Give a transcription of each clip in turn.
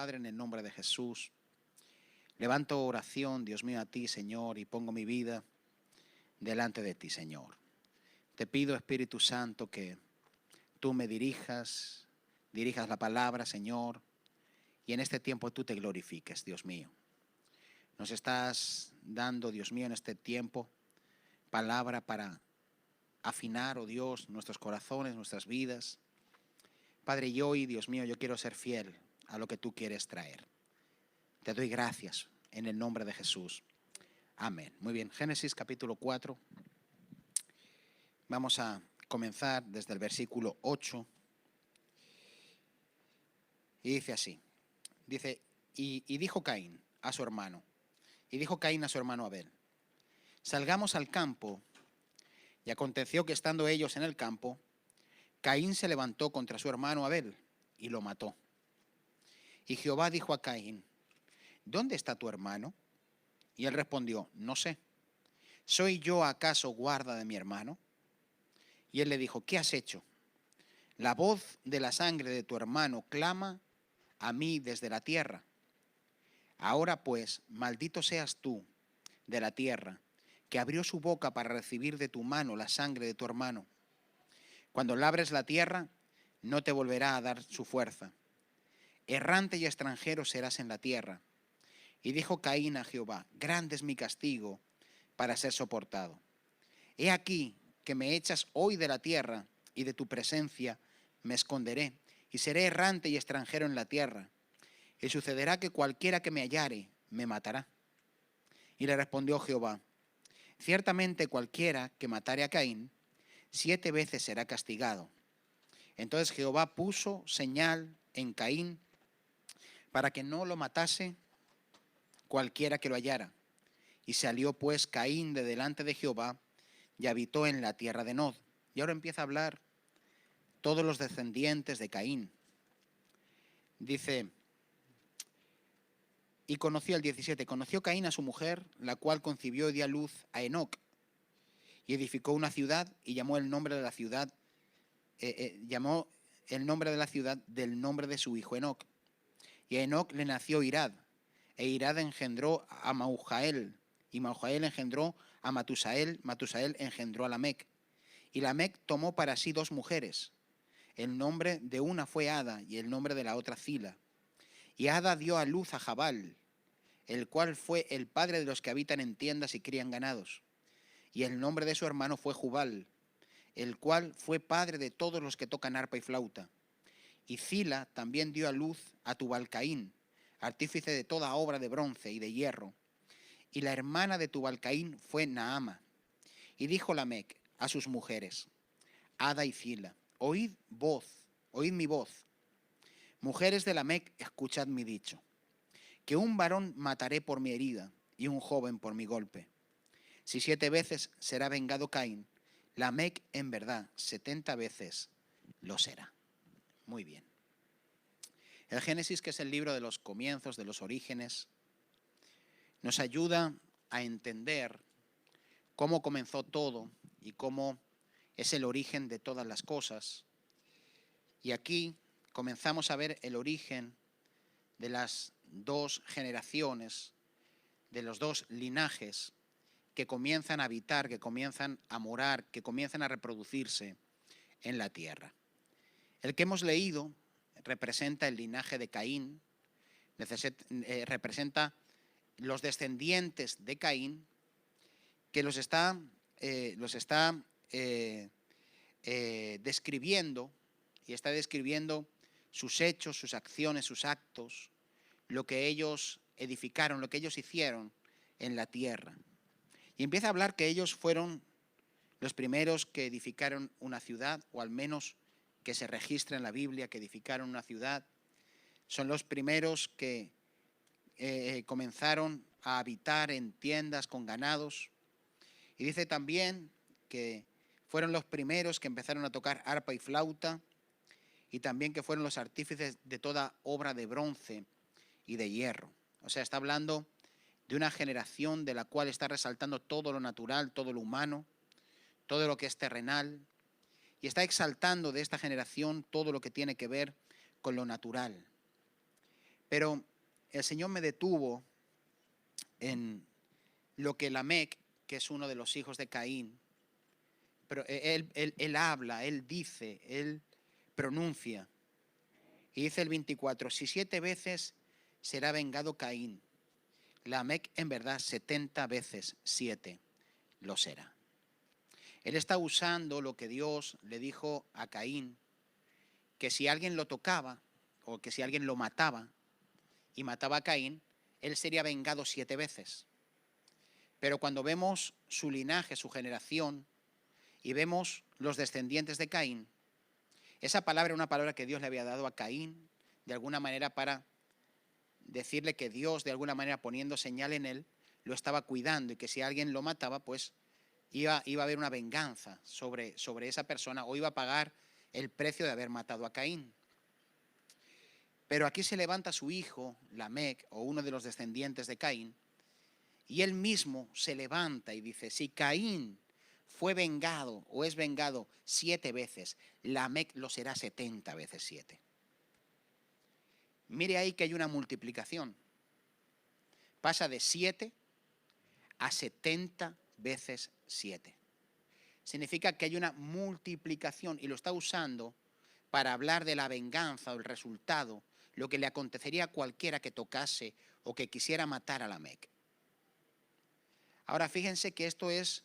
Padre, en el nombre de Jesús, levanto oración, Dios mío, a ti, Señor, y pongo mi vida delante de ti, Señor. Te pido, Espíritu Santo, que tú me dirijas la palabra, Señor, y en este tiempo tú te glorifiques, Dios mío. Nos estás dando, Dios mío, en este tiempo, palabra para afinar, oh Dios, nuestros corazones, nuestras vidas. Padre, y hoy, Dios mío, yo quiero ser fiel a lo que tú quieres traer. Te doy gracias en el nombre de Jesús. Amén. Muy bien, Génesis capítulo 4. Vamos a comenzar desde el versículo 8. Y dice así. Dice, y dijo Caín a su hermano. Y dijo Caín a su hermano Abel: salgamos al campo. Y aconteció que estando ellos en el campo, Caín se levantó contra su hermano Abel y lo mató. Y Jehová dijo a Caín: ¿dónde está tu hermano? Y él respondió: no sé. ¿Soy yo acaso guarda de mi hermano? Y él le dijo: ¿qué has hecho? La voz de la sangre de tu hermano clama a mí desde la tierra. Ahora pues, maldito seas tú de la tierra, que abrió su boca para recibir de tu mano la sangre de tu hermano. Cuando labres la tierra, no te volverá a dar su fuerza. Errante y extranjero serás en la tierra. Y dijo Caín a Jehová: grande es mi castigo para ser soportado. He aquí que me echas hoy de la tierra, y de tu presencia me esconderé, y seré errante y extranjero en la tierra. Y sucederá que cualquiera que me hallare me matará. Y le respondió Jehová: ciertamente cualquiera que matare a Caín, 7 veces será castigado. Entonces Jehová puso señal en Caín para que no lo matase cualquiera que lo hallara. Y salió pues Caín de delante de Jehová y habitó en la tierra de Nod. Y ahora empieza a hablar todos los descendientes de Caín. Dice, y conoció el 17, conoció Caín a su mujer, la cual concibió y dio a luz a Enoc. Y edificó una ciudad y llamó el nombre de la ciudad, del nombre de su hijo Enoc. Y a Enoc le nació Irad, e Irad engendró a Mahujael, y Mahujael engendró a Matusael, Matusael engendró a Lamec. Y Lamec tomó para sí 2 mujeres. El nombre de una fue Ada, y el nombre de la otra Zila. Y Ada dio a luz a Jabal, el cual fue el padre de los que habitan en tiendas y crían ganados. Y el nombre de su hermano fue Jubal, el cual fue padre de todos los que tocan arpa y flauta. Y Zila también dio a luz a Tubalcaín, artífice de toda obra de bronce y de hierro. Y la hermana de Tubalcaín fue Naama. Y dijo Lamec a sus mujeres, Ada y Zila: oíd mi voz. Mujeres de Lamec, escuchad mi dicho, que un varón mataré por mi herida, y un joven por mi golpe. Si 7 veces será vengado Caín, Lamec en verdad 70 veces lo será. Muy bien. El Génesis, que es el libro de los comienzos, de los orígenes, nos ayuda a entender cómo comenzó todo y cómo es el origen de todas las cosas. Y aquí comenzamos a ver el origen de las 2 generaciones, de los 2 linajes que comienzan a habitar, que comienzan a morar, que comienzan a reproducirse en la tierra. El que hemos leído representa el linaje de Caín, representa los descendientes de Caín, que los está describiendo, y está describiendo sus hechos, sus acciones, sus actos, lo que ellos edificaron, lo que ellos hicieron en la tierra. Y empieza a hablar que ellos fueron los primeros que edificaron una ciudad, o al menos que se registra en la Biblia que edificaron una ciudad. Son los primeros que comenzaron a habitar en tiendas con ganados. Y dice también que fueron los primeros que empezaron a tocar arpa y flauta, y también que fueron los artífices de toda obra de bronce y de hierro. O sea, está hablando de una generación de la cual está resaltando todo lo natural, todo lo humano, todo lo que es terrenal, y está exaltando de esta generación todo lo que tiene que ver con lo natural. Pero el Señor me detuvo en lo que Lamec, que es uno de los hijos de Caín, pero él habla, él dice, él pronuncia. Y dice el 24, si 7 veces será vengado Caín, Lamec en verdad 70 veces 7 lo será. Él está usando lo que Dios le dijo a Caín, que si alguien lo tocaba o que si alguien lo mataba y mataba a Caín, él sería vengado 7 veces. Pero cuando vemos su linaje, su generación, y vemos los descendientes de Caín, esa palabra era una palabra que Dios le había dado a Caín, de alguna manera para decirle que Dios, de alguna manera poniendo señal en él, lo estaba cuidando y que si alguien lo mataba, pues iba a haber una venganza sobre esa persona o iba a pagar el precio de haber matado a Caín. Pero aquí se levanta su hijo, Lamec, o uno de los descendientes de Caín, y él mismo se levanta y dice, si Caín fue vengado o es vengado 7 veces, Lamec lo será 70 veces 7. Mire ahí que hay una multiplicación. Pasa de 7 a 70 veces 7. Significa que hay una multiplicación y lo está usando para hablar de la venganza o el resultado, lo que le acontecería a cualquiera que tocase o que quisiera matar a Lamec. Ahora fíjense que esto es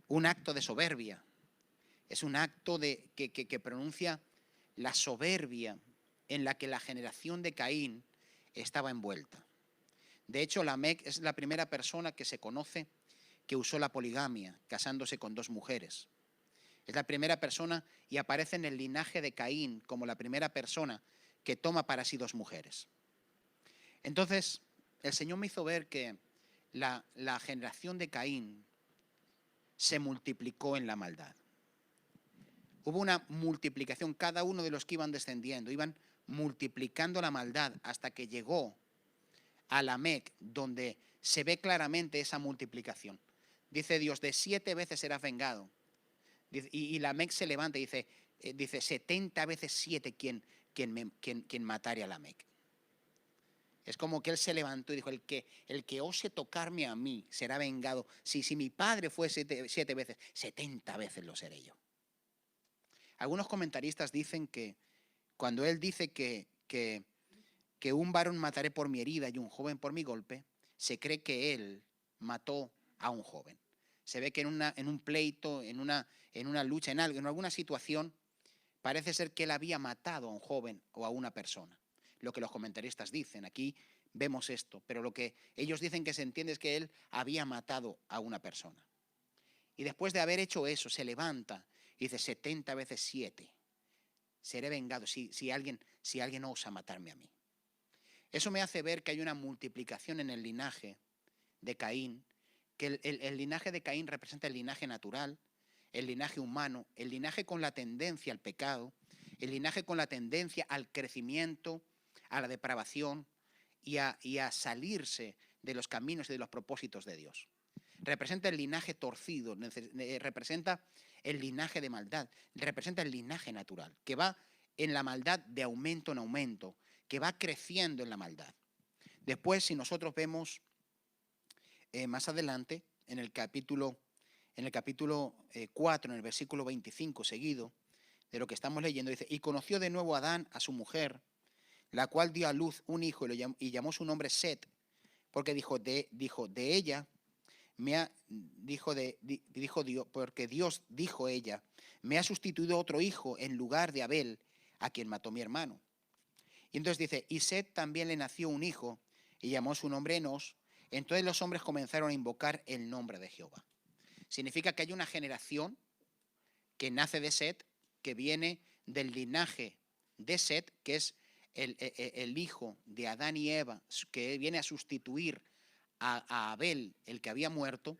un acto de soberbia, es un acto que pronuncia la soberbia en la que la generación de Caín estaba envuelta. De hecho, Lamec es la primera persona que se conoce que usó la poligamia, casándose con 2 mujeres. Es la primera persona y aparece en el linaje de Caín como la primera persona que toma para sí 2 mujeres. Entonces, el Señor me hizo ver que la generación de Caín se multiplicó en la maldad. Hubo una multiplicación, cada uno de los que iban descendiendo, iban multiplicando la maldad hasta que llegó a Lamec, donde se ve claramente esa multiplicación. Dice Dios, de 7 veces serás vengado. Y Lamec se levanta y dice 70 veces 7 quien matare a Lamec. Es como que él se levantó y dijo, el que ose tocarme a mí será vengado. Si mi padre fue 7 veces, 70 veces lo seré yo. Algunos comentaristas dicen que cuando él dice que un varón mataré por mi herida y un joven por mi golpe, se cree que él mató a un joven. Se ve que en un pleito, en una lucha, en alguna situación, parece ser que él había matado a un joven o a una persona. Lo que los comentaristas dicen, aquí vemos esto, pero lo que ellos dicen que se entiende es que él había matado a una persona. Y después de haber hecho eso, se levanta y dice 70 veces 7. Seré vengado si alguien osa matarme a mí. Eso me hace ver que hay una multiplicación en el linaje de Caín, que el linaje de Caín representa el linaje natural, el linaje humano, el linaje con la tendencia al pecado, el linaje con la tendencia al crecimiento, a la depravación y a salirse de los caminos y de los propósitos de Dios. Representa el linaje torcido, representa el linaje de maldad, representa el linaje natural, que va en la maldad de aumento en aumento, que va creciendo en la maldad. Después, si nosotros vemos más adelante, en el capítulo 4, en el versículo 25 seguido, de lo que estamos leyendo, dice, y conoció de nuevo Adán a su mujer, la cual dio a luz un hijo y llamó su nombre Set, porque porque Dios dijo ella, me ha sustituido otro hijo en lugar de Abel, a quien mató mi hermano. Y entonces dice, y Set también le nació un hijo, y llamó su nombre Enos. Entonces los hombres comenzaron a invocar el nombre de Jehová. Significa que hay una generación que nace de Set, que viene del linaje de Set, que es el hijo de Adán y Eva, que viene a sustituir a Abel, el que había muerto,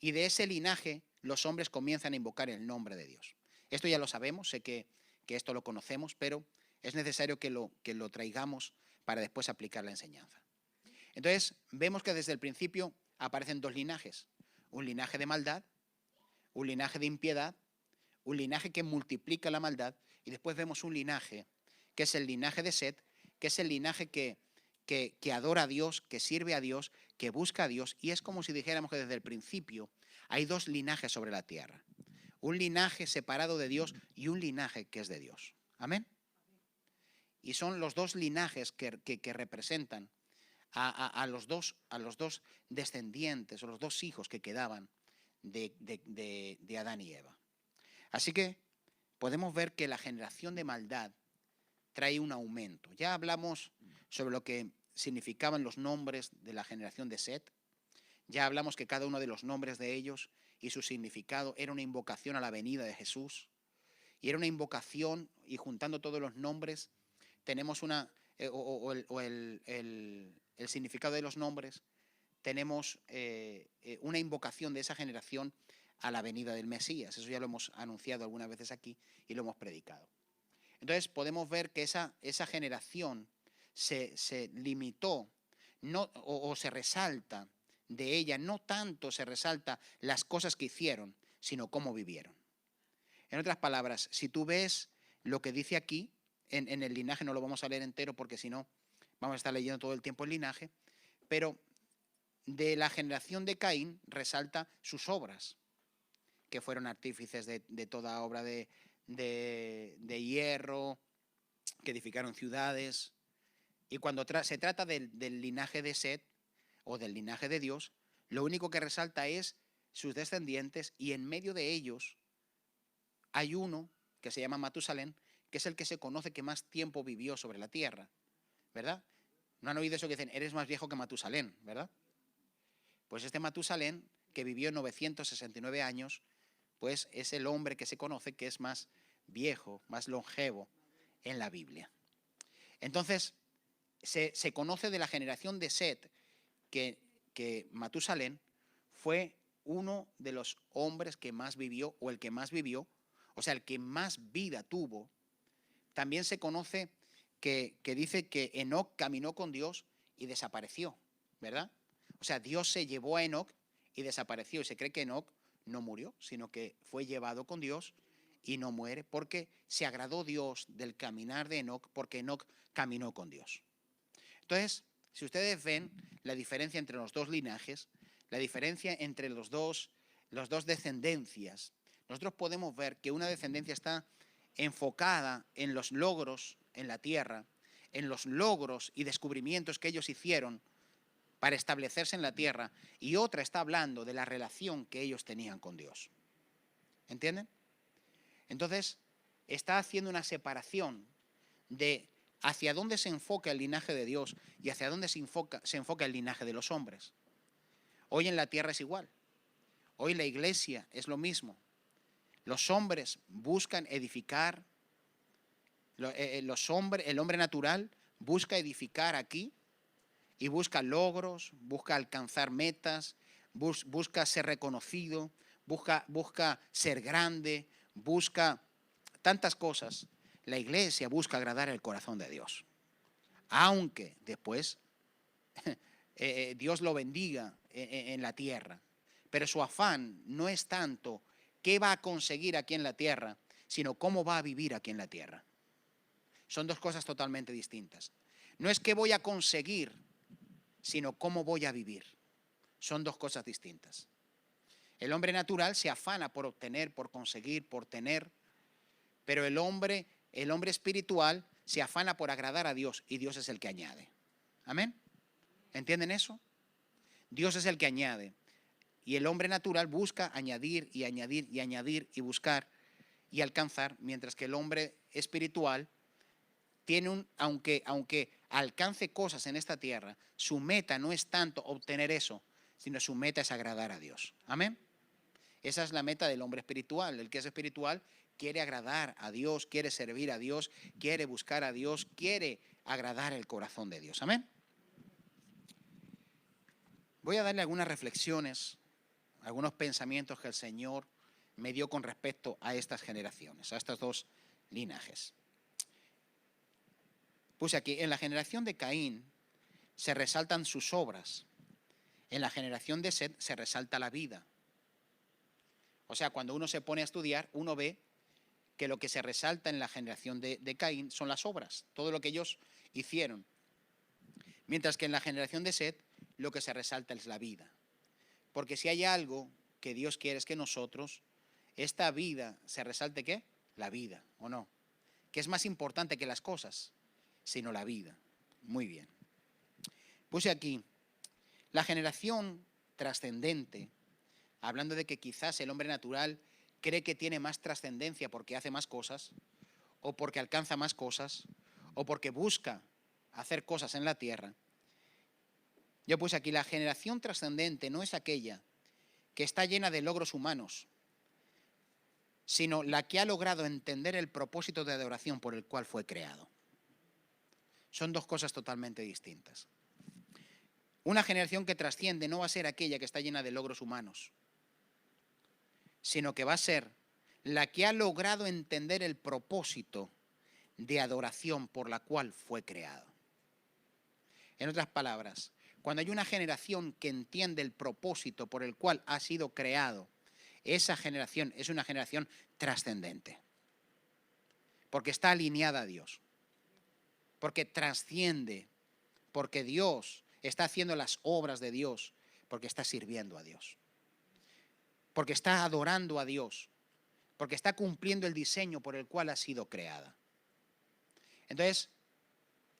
y de ese linaje los hombres comienzan a invocar el nombre de Dios. Esto ya lo sabemos, sé que esto lo conocemos, pero es necesario que lo traigamos para después aplicar la enseñanza. Entonces, vemos que desde el principio aparecen 2 linajes, un linaje de maldad, un linaje de impiedad, un linaje que multiplica la maldad, y después vemos un linaje que es el linaje de Set, que es el linaje que que adora a Dios, que sirve a Dios, que busca a Dios, y es como si dijéramos que desde el principio hay dos linajes sobre la tierra. Un linaje separado de Dios y un linaje que es de Dios. Amén. Y son los dos linajes que representan a los dos descendientes o los dos hijos que quedaban de Adán y Eva. Así que podemos ver que la generación de maldad trae un aumento. Ya hablamos sobre lo que significaban los nombres de la generación de Set. Ya hablamos que cada uno de los nombres de ellos y su significado era una invocación a la venida de Jesús. Y era una invocación, y juntando todos los nombres, tenemos el significado de los nombres, tenemos una invocación de esa generación a la venida del Mesías. Eso ya lo hemos anunciado algunas veces aquí y lo hemos predicado. Entonces podemos ver que esa generación se limitó o se resalta de ella, no tanto se resalta las cosas que hicieron, sino cómo vivieron. En otras palabras, si tú ves lo que dice aquí, en el linaje, no lo vamos a leer entero porque si no vamos a estar leyendo todo el tiempo el linaje, pero de la generación de Caín resalta sus obras, que fueron artífices de toda obra de hierro, que edificaron ciudades. Y cuando se trata del linaje de Set o del linaje de Dios, lo único que resalta es sus descendientes, y en medio de ellos hay uno que se llama Matusalén, que es el que se conoce que más tiempo vivió sobre la tierra, ¿verdad? ¿No han oído eso que dicen, eres más viejo que Matusalén, ¿verdad? Pues este Matusalén, que vivió 969 años, pues es el hombre que se conoce que es más viejo, más longevo en la Biblia. Entonces, se conoce de la generación de Set que Matusalén fue uno de los hombres que más vivió, o el que más vivió, o sea, el que más vida tuvo. También se conoce que dice que Enoc caminó con Dios y desapareció, ¿verdad? O sea, Dios se llevó a Enoc y desapareció, y se cree que Enoc no murió, sino que fue llevado con Dios y no muere, porque se agradó Dios del caminar de Enoc, porque Enoc caminó con Dios. Entonces, si ustedes ven la diferencia entre los dos linajes, la diferencia entre los dos descendencias, nosotros podemos ver que una descendencia está enfocada en los logros en la tierra, en los logros y descubrimientos que ellos hicieron para establecerse en la tierra, y otra está hablando de la relación que ellos tenían con Dios. ¿Entienden? Entonces, está haciendo una separación de hacia dónde se enfoca el linaje de Dios y hacia dónde se enfoca el linaje de los hombres. Hoy en la tierra es igual. Hoy la iglesia es lo mismo. Los hombres buscan edificar, el hombre natural busca edificar aquí y busca logros, busca alcanzar metas, busca ser reconocido, busca ser grande, busca tantas cosas. La iglesia busca agradar el corazón de Dios. Aunque después Dios lo bendiga en la tierra. Pero su afán no es tanto qué va a conseguir aquí en la tierra, sino cómo va a vivir aquí en la tierra. Son dos cosas totalmente distintas. No es qué voy a conseguir, sino cómo voy a vivir. Son dos cosas distintas. El hombre natural se afana por obtener, por conseguir, por tener, pero el hombre espiritual se afana por agradar a Dios, y Dios es el que añade. ¿Amén? ¿Entienden eso? Dios es el que añade, y el hombre natural busca añadir y añadir y añadir y buscar y alcanzar, mientras que el hombre espiritual tiene aunque alcance cosas en esta tierra, su meta no es tanto obtener eso, sino su meta es agradar a Dios. Amén. Esa es la meta del hombre espiritual. El que es espiritual quiere agradar a Dios, quiere servir a Dios, quiere buscar a Dios, quiere agradar el corazón de Dios. Amén. Voy a darle algunas reflexiones, algunos pensamientos que el Señor me dio con respecto a estas generaciones, a estos dos linajes. Puse aquí, en la generación de Caín se resaltan sus obras, en la generación de Set se resalta la vida. O sea, cuando uno se pone a estudiar, uno ve que lo que se resalta en la generación de Caín son las obras, todo lo que ellos hicieron. Mientras que en la generación de Set lo que se resalta es la vida. Porque si hay algo que Dios quiere es que nosotros, esta vida, se resalte ¿qué? La vida, ¿o no? Que es más importante que las cosas, sino la vida. Muy bien. Puse aquí, la generación trascendente, hablando de que quizás el hombre natural cree que tiene más trascendencia porque hace más cosas, o porque alcanza más cosas, o porque busca hacer cosas en la tierra. Yo puse aquí, la generación trascendente no es aquella que está llena de logros humanos, sino la que ha logrado entender el propósito de adoración por el cual fue creado. Son dos cosas totalmente distintas. Una generación que trasciende no va a ser aquella que está llena de logros humanos, sino que va a ser la que ha logrado entender el propósito de adoración por la cual fue creado. En otras palabras, cuando hay una generación que entiende el propósito por el cual ha sido creado, esa generación es una generación trascendente, porque está alineada a Dios, porque trasciende, porque Dios está haciendo las obras de Dios, porque está sirviendo a Dios, porque está adorando a Dios, porque está cumpliendo el diseño por el cual ha sido creada. Entonces,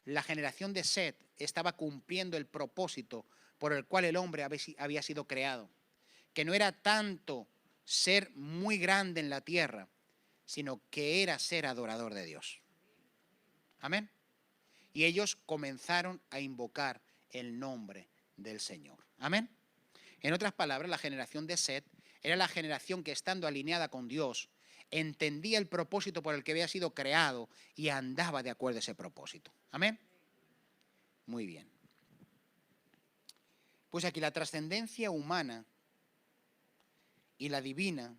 la generación de Set estaba cumpliendo el propósito por el cual el hombre había sido creado, que no era tanto ser muy grande en la tierra, sino que era ser adorador de Dios. Amén. Y ellos comenzaron a invocar el nombre del Señor. Amén. En otras palabras, la generación de Set era la generación que, estando alineada con Dios, entendía el propósito por el que había sido creado y andaba de acuerdo a ese propósito. Amén. Muy bien. Pues aquí la trascendencia humana y la divina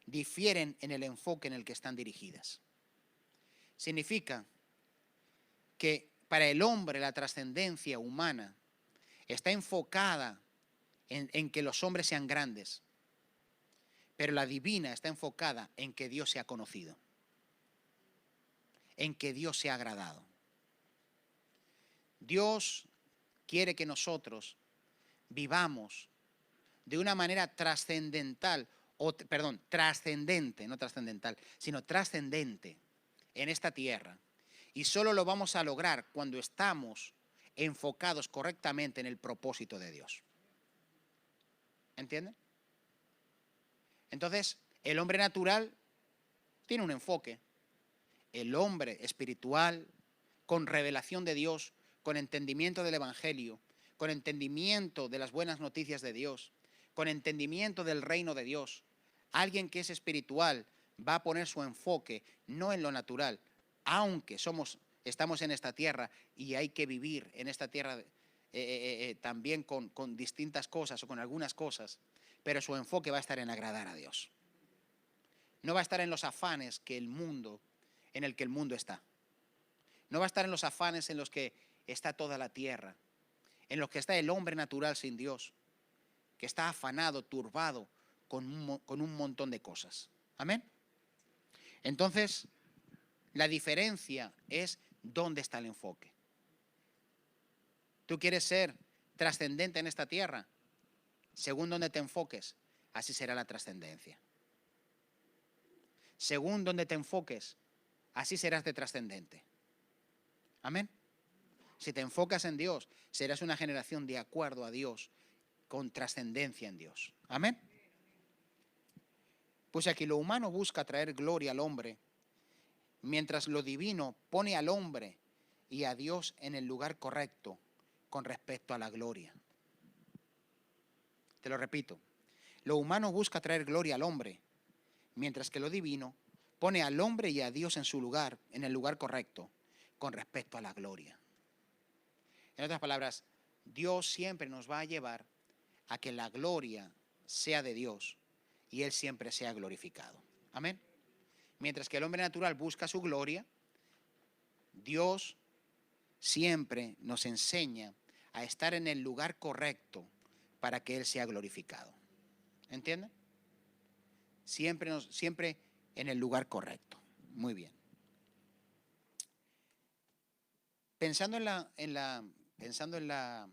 difieren en el enfoque en el que están dirigidas. Significa que para el hombre la trascendencia humana está enfocada en que los hombres sean grandes, pero la divina está enfocada en que Dios sea conocido, en que Dios sea agradado. Dios quiere que nosotros vivamos de una manera trascendental, trascendente, no trascendental, sino trascendente en esta tierra. Y solo lo vamos a lograr cuando estamos enfocados correctamente en el propósito de Dios. ¿Entienden? Entonces, el hombre natural tiene un enfoque. El hombre espiritual, con revelación de Dios, con entendimiento del Evangelio, con entendimiento de las buenas noticias de Dios, con entendimiento del reino de Dios, alguien que es espiritual va a poner su enfoque no en lo natural, aunque estamos en esta tierra y hay que vivir en esta tierra también con distintas cosas o con algunas cosas, pero su enfoque va a estar en agradar a Dios. No va a estar en los afanes en el que el mundo está. No va a estar en los afanes en los que está toda la tierra, en los que está el hombre natural sin Dios, que está afanado, turbado con un montón de cosas. Amén. Entonces, la diferencia es dónde está el enfoque. ¿Tú quieres ser trascendente en esta tierra? Según donde te enfoques, así será la trascendencia. Según donde te enfoques, así serás de trascendente. Amén. Si te enfocas en Dios, serás una generación de acuerdo a Dios, con trascendencia en Dios. Amén. Pues aquí lo humano busca traer gloria al hombre, mientras lo divino pone al hombre y a Dios en el lugar correcto con respecto a la gloria. Te lo repito, lo humano busca traer gloria al hombre, mientras que lo divino pone al hombre y a Dios en su lugar, en el lugar correcto, con respecto a la gloria. En otras palabras, Dios siempre nos va a llevar a que la gloria sea de Dios y Él siempre sea glorificado. Amén. Mientras que el hombre natural busca su gloria, Dios siempre nos enseña a estar en el lugar correcto para que Él sea glorificado. ¿Entienden? Siempre en el lugar correcto. Muy bien. Pensando en la pensando en la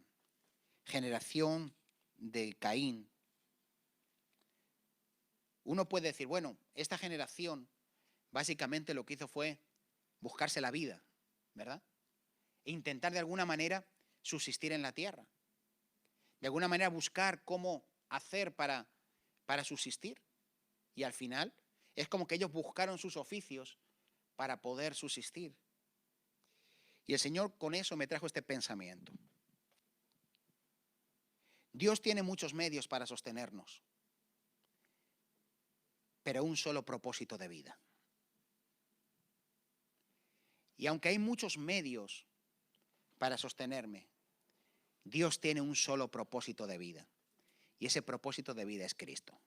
generación de Caín, uno puede decir, bueno, esta generación básicamente lo que hizo fue buscarse la vida, ¿verdad? E intentar de alguna manera subsistir en la tierra. De alguna manera buscar cómo hacer para subsistir. Y al final es como que ellos buscaron sus oficios para poder subsistir. Y el Señor con eso me trajo este pensamiento. Dios tiene muchos medios para sostenernos, pero un solo propósito de vida. Y aunque hay muchos medios para sostenerme, Dios tiene un solo propósito de vida. Y ese propósito de vida es Cristo.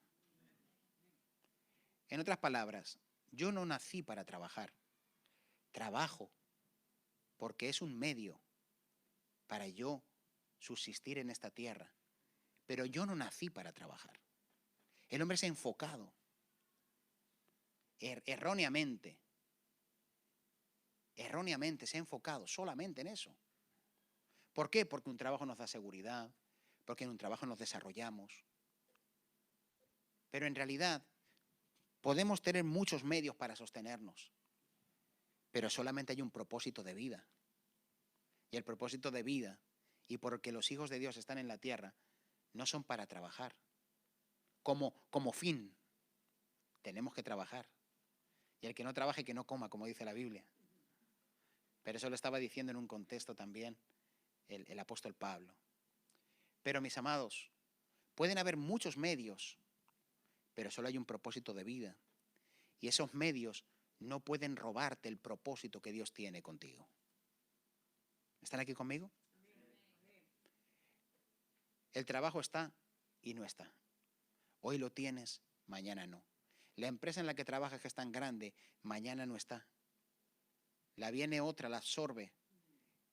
En otras palabras, yo no nací para trabajar. Trabajo porque es un medio para yo subsistir en esta tierra. Pero yo no nací para trabajar. El hombre se ha enfocado erróneamente se ha enfocado solamente en eso. ¿Por qué? Porque un trabajo nos da seguridad, porque en un trabajo nos desarrollamos. Pero en realidad podemos tener muchos medios para sostenernos, pero solamente hay un propósito de vida. Y el propósito de vida, y porque los hijos de Dios están en la tierra, no son para trabajar. Como fin, tenemos que trabajar. Y el que no trabaje, que no coma, como dice la Biblia. Pero eso lo estaba diciendo en un contexto también el apóstol Pablo. Pero mis amados, pueden haber muchos medios, pero solo hay un propósito de vida. Y esos medios no pueden robarte el propósito que Dios tiene contigo. ¿Están aquí conmigo? El trabajo está y no está. Hoy lo tienes, mañana no. La empresa en la que trabajas, que es tan grande, mañana no está. La viene otra, la absorbe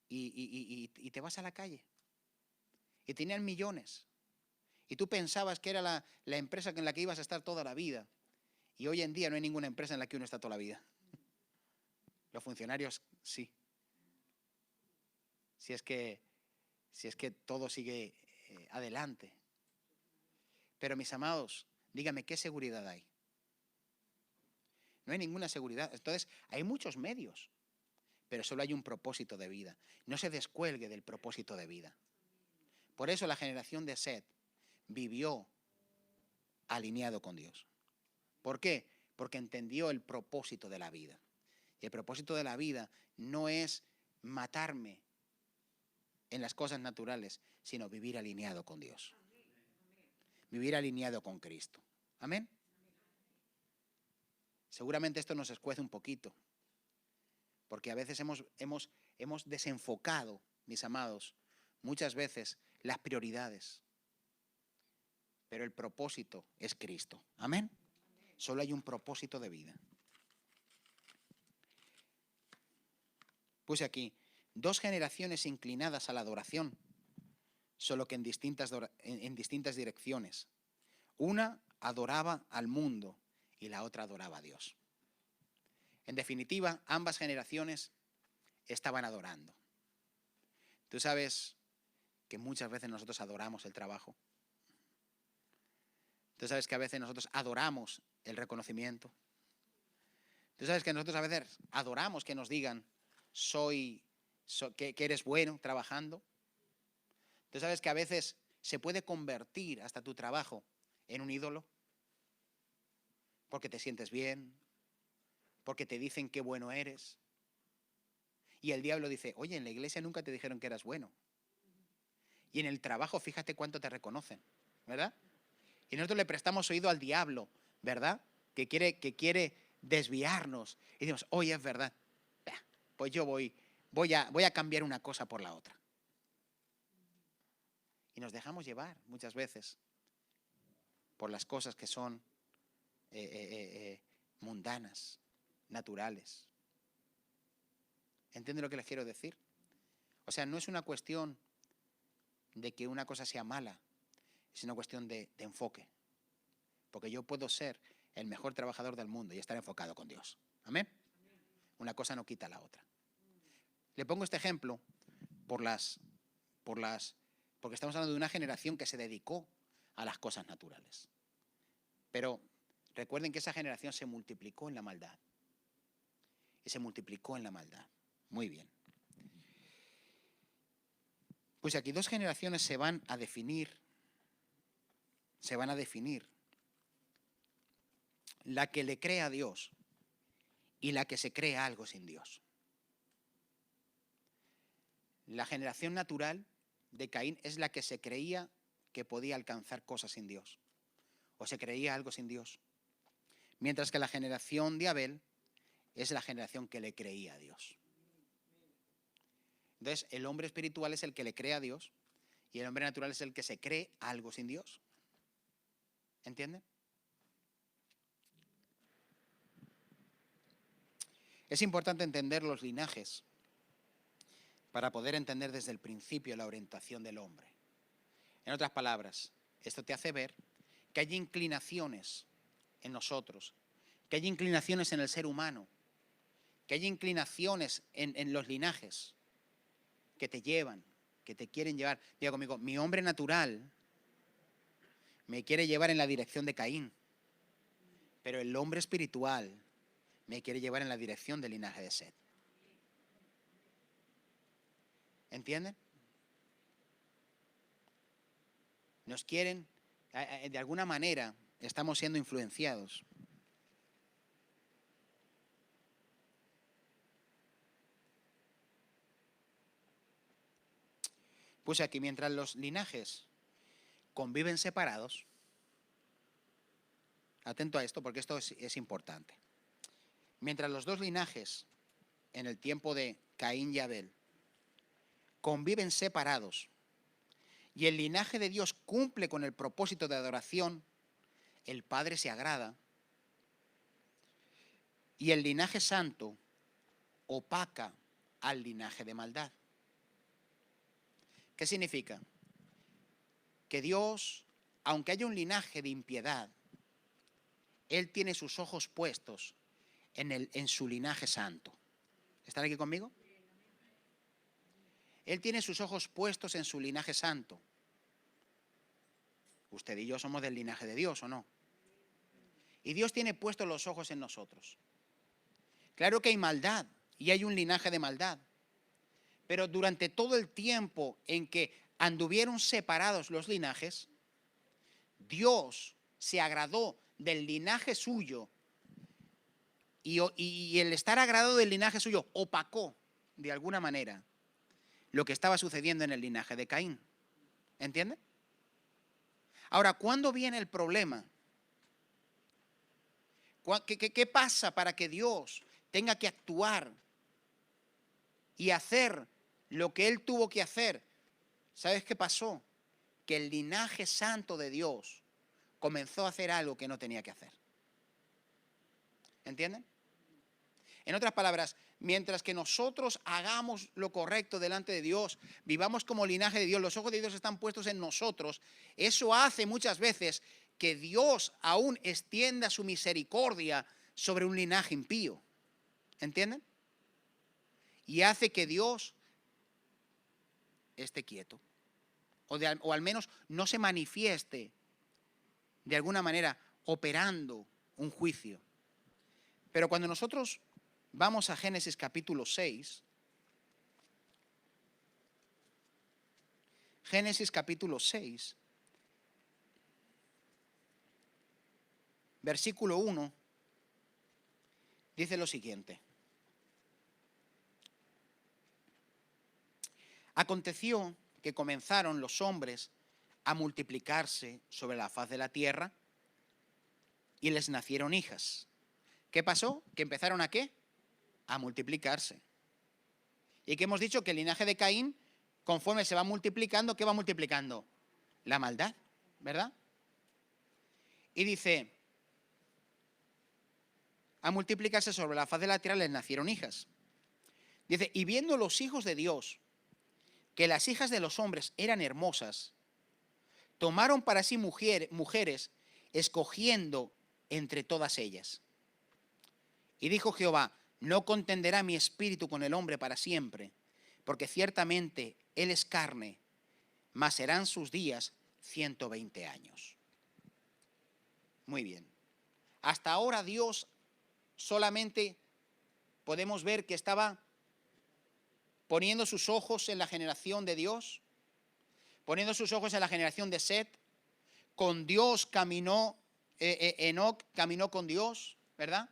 y te vas a la calle. Y tenían millones. Y tú pensabas que era la empresa en la que ibas a estar toda la vida. Y hoy en día no hay ninguna empresa en la que uno está toda la vida. Los funcionarios sí. Si es que todo sigue adelante. Pero mis amados, dígame, ¿qué seguridad hay? No hay ninguna seguridad. Entonces, hay muchos medios, pero solo hay un propósito de vida. No se descuelgue del propósito de vida. Por eso la generación de Set vivió alineado con Dios. ¿Por qué? Porque entendió el propósito de la vida. Y el propósito de la vida no es matarme en las cosas naturales, sino vivir alineado con Dios. Vivir alineado con Cristo. Amén. Seguramente esto nos escuece un poquito, porque a veces hemos desenfocado, mis amados, muchas veces las prioridades. Pero el propósito es Cristo. Amén. Solo hay un propósito de vida. Puse aquí, 2 generaciones inclinadas a la adoración, solo que en distintas direcciones. Una adoraba al mundo y la otra adoraba a Dios. En definitiva, ambas generaciones estaban adorando. Tú sabes que muchas veces nosotros adoramos el trabajo. Tú sabes que a veces nosotros adoramos el reconocimiento. Tú sabes que nosotros a veces adoramos que nos digan que eres bueno trabajando. Tú sabes que a veces se puede convertir hasta tu trabajo en un ídolo porque te sientes bien, porque te dicen qué bueno eres. Y el diablo dice, oye, en la iglesia nunca te dijeron que eras bueno. Y en el trabajo fíjate cuánto te reconocen, ¿verdad? Y nosotros le prestamos oído al diablo, ¿verdad? Que quiere desviarnos. Y decimos, oye, es verdad. Pues yo voy a cambiar una cosa por la otra. Y nos dejamos llevar muchas veces por las cosas que son mundanas, naturales. ¿Entienden lo que les quiero decir? O sea, no es una cuestión de que una cosa sea mala, es una cuestión de enfoque. Porque yo puedo ser el mejor trabajador del mundo y estar enfocado con Dios. ¿Amén? Una cosa no quita la otra. Le pongo este ejemplo por las porque estamos hablando de una generación que se dedicó a las cosas naturales. Pero recuerden que esa generación se multiplicó en la maldad. Y se multiplicó en la maldad. Muy bien. Pues aquí dos generaciones se van a definir. La que le cree a Dios y la que se cree algo sin Dios. La generación natural de Caín es la que se creía que podía alcanzar cosas sin Dios, o se creía algo sin Dios. Mientras que la generación de Abel es la generación que le creía a Dios. Entonces, el hombre espiritual es el que le cree a Dios y el hombre natural es el que se cree algo sin Dios. ¿Entienden? Es importante entender los linajes para poder entender desde el principio la orientación del hombre. En otras palabras, esto te hace ver que hay inclinaciones en nosotros, que hay inclinaciones en el ser humano, que hay inclinaciones en los linajes que te llevan, que te quieren llevar. Diga conmigo, mi hombre natural me quiere llevar en la dirección de Caín, pero el hombre espiritual me quiere llevar en la dirección del linaje de Set. ¿Entienden? Nos quieren, de alguna manera, estamos siendo influenciados. Pues aquí, mientras los linajes conviven separados, atento a esto porque esto es importante. Mientras los dos linajes en el tiempo de Caín y Abel conviven separados y el linaje de Dios cumple con el propósito de adoración, el Padre se agrada y el linaje santo opaca al linaje de maldad. ¿Qué significa? Que Dios, aunque haya un linaje de impiedad, Él tiene sus ojos puestos en su linaje santo. ¿Están aquí conmigo? Él tiene sus ojos puestos en su linaje santo. Usted y yo somos del linaje de Dios, ¿o no? Y Dios tiene puestos los ojos en nosotros. Claro que hay maldad y hay un linaje de maldad. Pero durante todo el tiempo en que anduvieron separados los linajes, Dios se agradó del linaje suyo y el estar agradado del linaje suyo opacó de alguna manera lo que estaba sucediendo en el linaje de Caín. ¿Entiende? Ahora, ¿cuándo viene el problema? ¿Qué pasa para que Dios tenga que actuar y hacer lo que Él tuvo que hacer? ¿Sabes qué pasó? Que el linaje santo de Dios comenzó a hacer algo que no tenía que hacer. ¿Entienden? En otras palabras, mientras que nosotros hagamos lo correcto delante de Dios, vivamos como linaje de Dios, los ojos de Dios están puestos en nosotros, eso hace muchas veces que Dios aún extienda su misericordia sobre un linaje impío. ¿Entienden? Y hace que Dios esté quieto. O al menos no se manifieste de alguna manera operando un juicio. Pero cuando nosotros vamos a Génesis capítulo 6, Génesis capítulo 6, versículo 1, dice lo siguiente. Aconteció que comenzaron los hombres a multiplicarse sobre la faz de la tierra y les nacieron hijas. ¿Qué pasó? ¿Que empezaron a qué? A multiplicarse. Y que hemos dicho que el linaje de Caín, conforme se va multiplicando, ¿qué va multiplicando? La maldad, ¿verdad? Y dice, a multiplicarse sobre la faz de la tierra les nacieron hijas. Dice, y viendo los hijos de Dios que las hijas de los hombres eran hermosas, tomaron para sí mujeres, escogiendo entre todas ellas. Y dijo Jehová, no contenderá mi espíritu con el hombre para siempre, porque ciertamente él es carne, mas serán sus días 120 años. Muy bien. Hasta ahora Dios solamente podemos ver que estaba poniendo sus ojos en la generación de Dios, poniendo sus ojos en la generación de Set. Con Dios caminó, Enoc caminó con Dios, ¿verdad?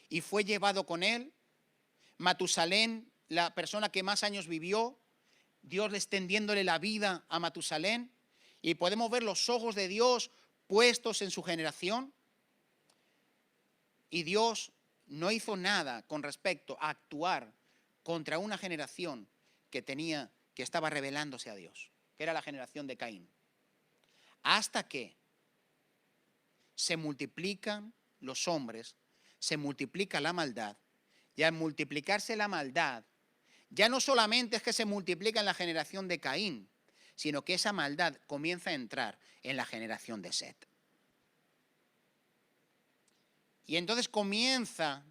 Y fue llevado con él. Matusalén, la persona que más años vivió, Dios extendiéndole la vida a Matusalén. Y podemos ver los ojos de Dios puestos en su generación. Y Dios no hizo nada con respecto a actuar contra una generación que estaba rebelándose a Dios, que era la generación de Caín. Hasta que se multiplican los hombres, se multiplica la maldad, y al multiplicarse la maldad, ya no solamente es que se multiplica en la generación de Caín, sino que esa maldad comienza a entrar en la generación de Set. Y entonces comienza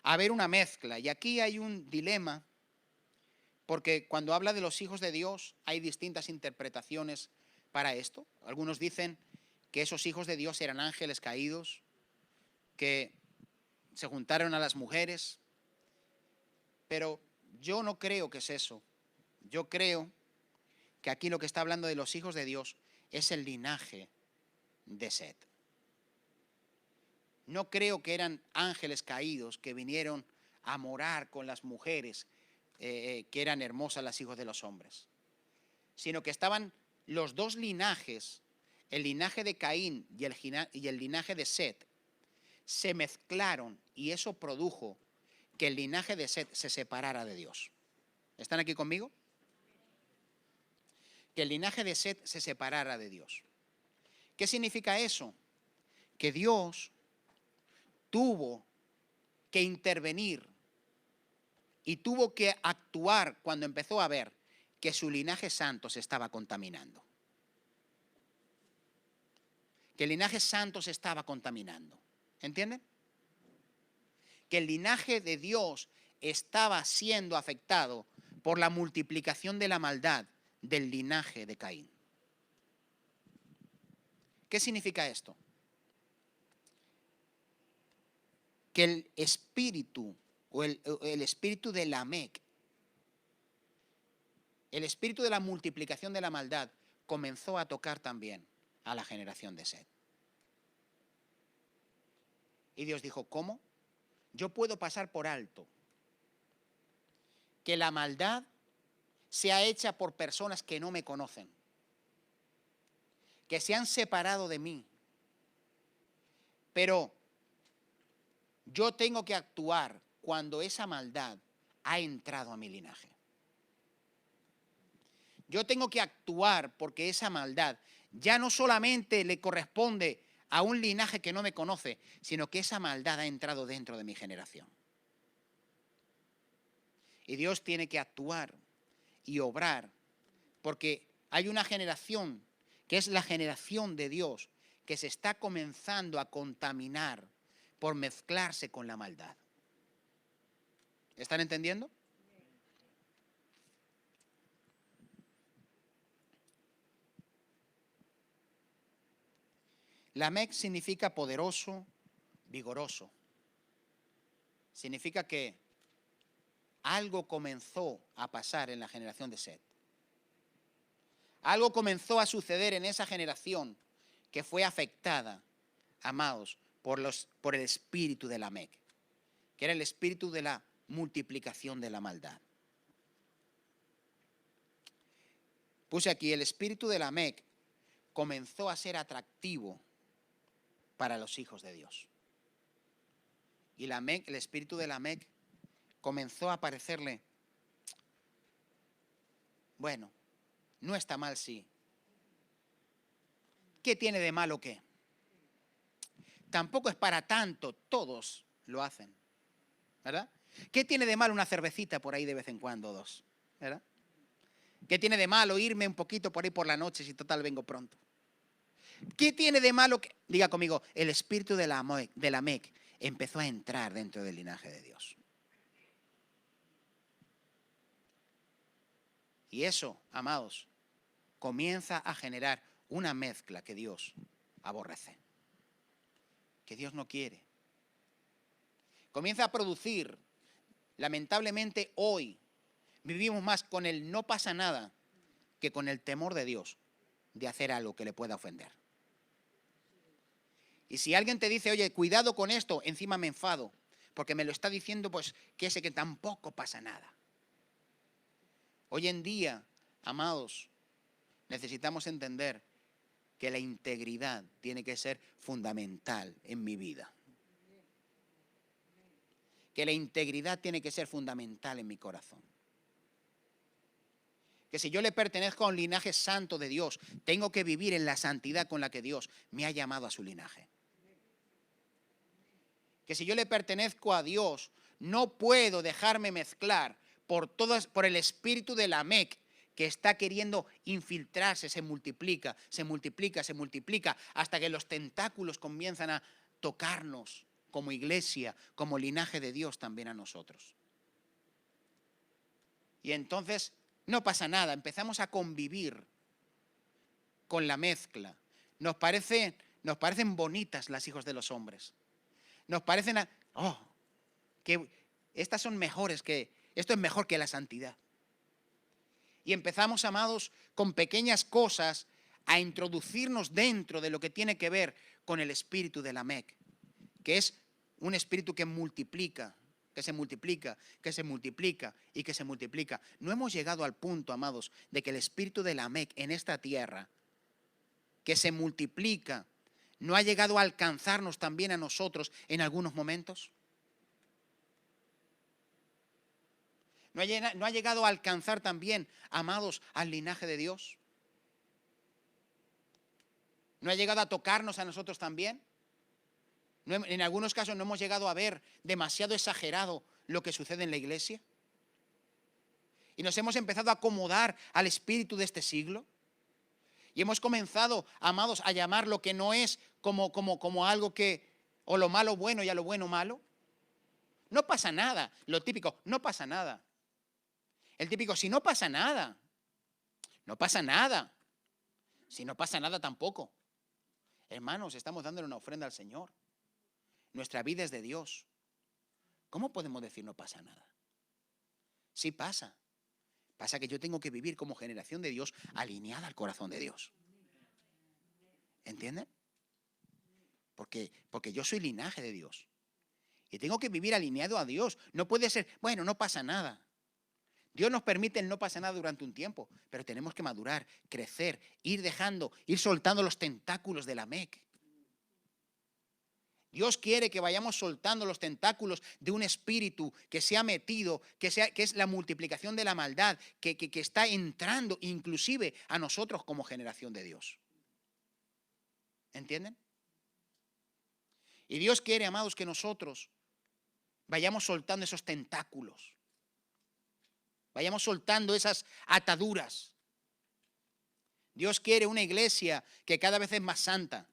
a haber una mezcla, y aquí hay un dilema, porque cuando habla de los hijos de Dios hay distintas interpretaciones para esto. Algunos dicen que esos hijos de Dios eran ángeles caídos, que se juntaron a las mujeres, pero yo no creo que es eso. Yo creo que aquí lo que está hablando de los hijos de Dios es el linaje de Set. No creo que eran ángeles caídos que vinieron a morar con las mujeres que eran hermosas, las hijos de los hombres, sino que estaban los dos linajes, el linaje de Caín y el linaje de Set, se mezclaron, y eso produjo que el linaje de Set se separara de Dios. ¿Están aquí conmigo? Que el linaje de Set se separara de Dios. ¿Qué significa eso? Que Dios tuvo que intervenir y tuvo que actuar cuando empezó a ver que su linaje santo se estaba contaminando. Que el linaje santo se estaba contaminando. ¿Entienden? Que el linaje de Dios estaba siendo afectado por la multiplicación de la maldad del linaje de Caín. ¿Qué significa esto? Que el espíritu o el espíritu de Lamec, el espíritu de la multiplicación de la maldad, comenzó a tocar también a la generación de Set. Y Dios dijo, ¿cómo? Yo puedo pasar por alto que la maldad sea hecha por personas que no me conocen, que se han separado de mí, pero yo tengo que actuar cuando esa maldad ha entrado a mi linaje. Yo tengo que actuar porque esa maldad ya no solamente le corresponde a un linaje que no me conoce, sino que esa maldad ha entrado dentro de mi generación. Y Dios tiene que actuar y obrar, porque hay una generación que es la generación de Dios, que se está comenzando a contaminar por mezclarse con la maldad. ¿Están entendiendo? Lamec significa poderoso, vigoroso. Significa que algo comenzó a pasar en la generación de Set. Algo comenzó a suceder en esa generación que fue afectada, amados, por el espíritu de Lamec, que era el espíritu de la multiplicación de la maldad. Puse aquí, el espíritu de Lamec comenzó a ser atractivo para los hijos de Dios. Y Lamec, el espíritu de Lamec, comenzó a parecerle, bueno, no está mal, sí. ¿Qué tiene de malo qué? Tampoco es para tanto, todos lo hacen, ¿verdad? ¿Qué tiene de malo una cervecita por ahí de vez en cuando, dos? ¿Verdad? ¿Qué tiene de malo irme un poquito por ahí por la noche si total vengo pronto? ¿Qué tiene de malo que, diga conmigo, el espíritu de Lamec empezó a entrar dentro del linaje de Dios? Y eso, amados, comienza a generar una mezcla que Dios aborrece, que Dios no quiere. Comienza a producir, lamentablemente hoy, vivimos más con el no pasa nada que con el temor de Dios de hacer algo que le pueda ofender. Y si alguien te dice, oye, cuidado con esto, encima me enfado, porque me lo está diciendo, pues que sé que tampoco pasa nada. Hoy en día, amados, necesitamos entender que la integridad tiene que ser fundamental en mi vida. Que la integridad tiene que ser fundamental en mi corazón. Que si yo le pertenezco a un linaje santo de Dios, tengo que vivir en la santidad con la que Dios me ha llamado a su linaje. Que si yo le pertenezco a Dios, no puedo dejarme mezclar por el espíritu de Lamec, que está queriendo infiltrarse, se multiplica, hasta que los tentáculos comienzan a tocarnos como iglesia, como linaje de Dios también a nosotros. Y entonces no pasa nada, empezamos a convivir con la mezcla. Nos parecen bonitas las hijos de los hombres. Nos parecen, que estas son mejores esto es mejor que la santidad. Y empezamos, amados, con pequeñas cosas a introducirnos dentro de lo que tiene que ver con el espíritu de Lamec, que es un espíritu que multiplica, que se multiplica, que se multiplica y que se multiplica. No hemos llegado al punto, amados, de que el espíritu de Lamec en esta tierra, que se multiplica, ¿no ha llegado a alcanzarnos también a nosotros en algunos momentos? ¿No ha llegado a alcanzar también, amados, al linaje de Dios? ¿No ha llegado a tocarnos a nosotros también? En algunos casos no hemos llegado a ver demasiado exagerado lo que sucede en la iglesia. Y nos hemos empezado a acomodar al espíritu de este siglo. Y hemos comenzado, amados, a llamar lo que no es como algo que, o lo malo bueno y a lo bueno malo. No pasa nada. Lo típico, no pasa nada. El típico, si no pasa nada, no pasa nada. Si no pasa nada tampoco. Hermanos, estamos dándole una ofrenda al Señor. Nuestra vida es de Dios. ¿Cómo podemos decir no pasa nada? Sí pasa. Pasa que yo tengo que vivir como generación de Dios alineada al corazón de Dios. ¿Entienden? Porque yo soy linaje de Dios. Y tengo que vivir alineado a Dios. No puede ser, bueno, no pasa nada. Dios nos permite el no pasa nada durante un tiempo, pero tenemos que madurar, crecer, ir soltando los tentáculos de Lamec. Dios quiere que vayamos soltando los tentáculos de un espíritu que se ha metido, que es la multiplicación de la maldad, que está entrando inclusive a nosotros como generación de Dios. ¿Entienden? Y Dios quiere, amados, que nosotros vayamos soltando esos tentáculos. Vayamos soltando esas ataduras. Dios quiere una iglesia que cada vez es más santa.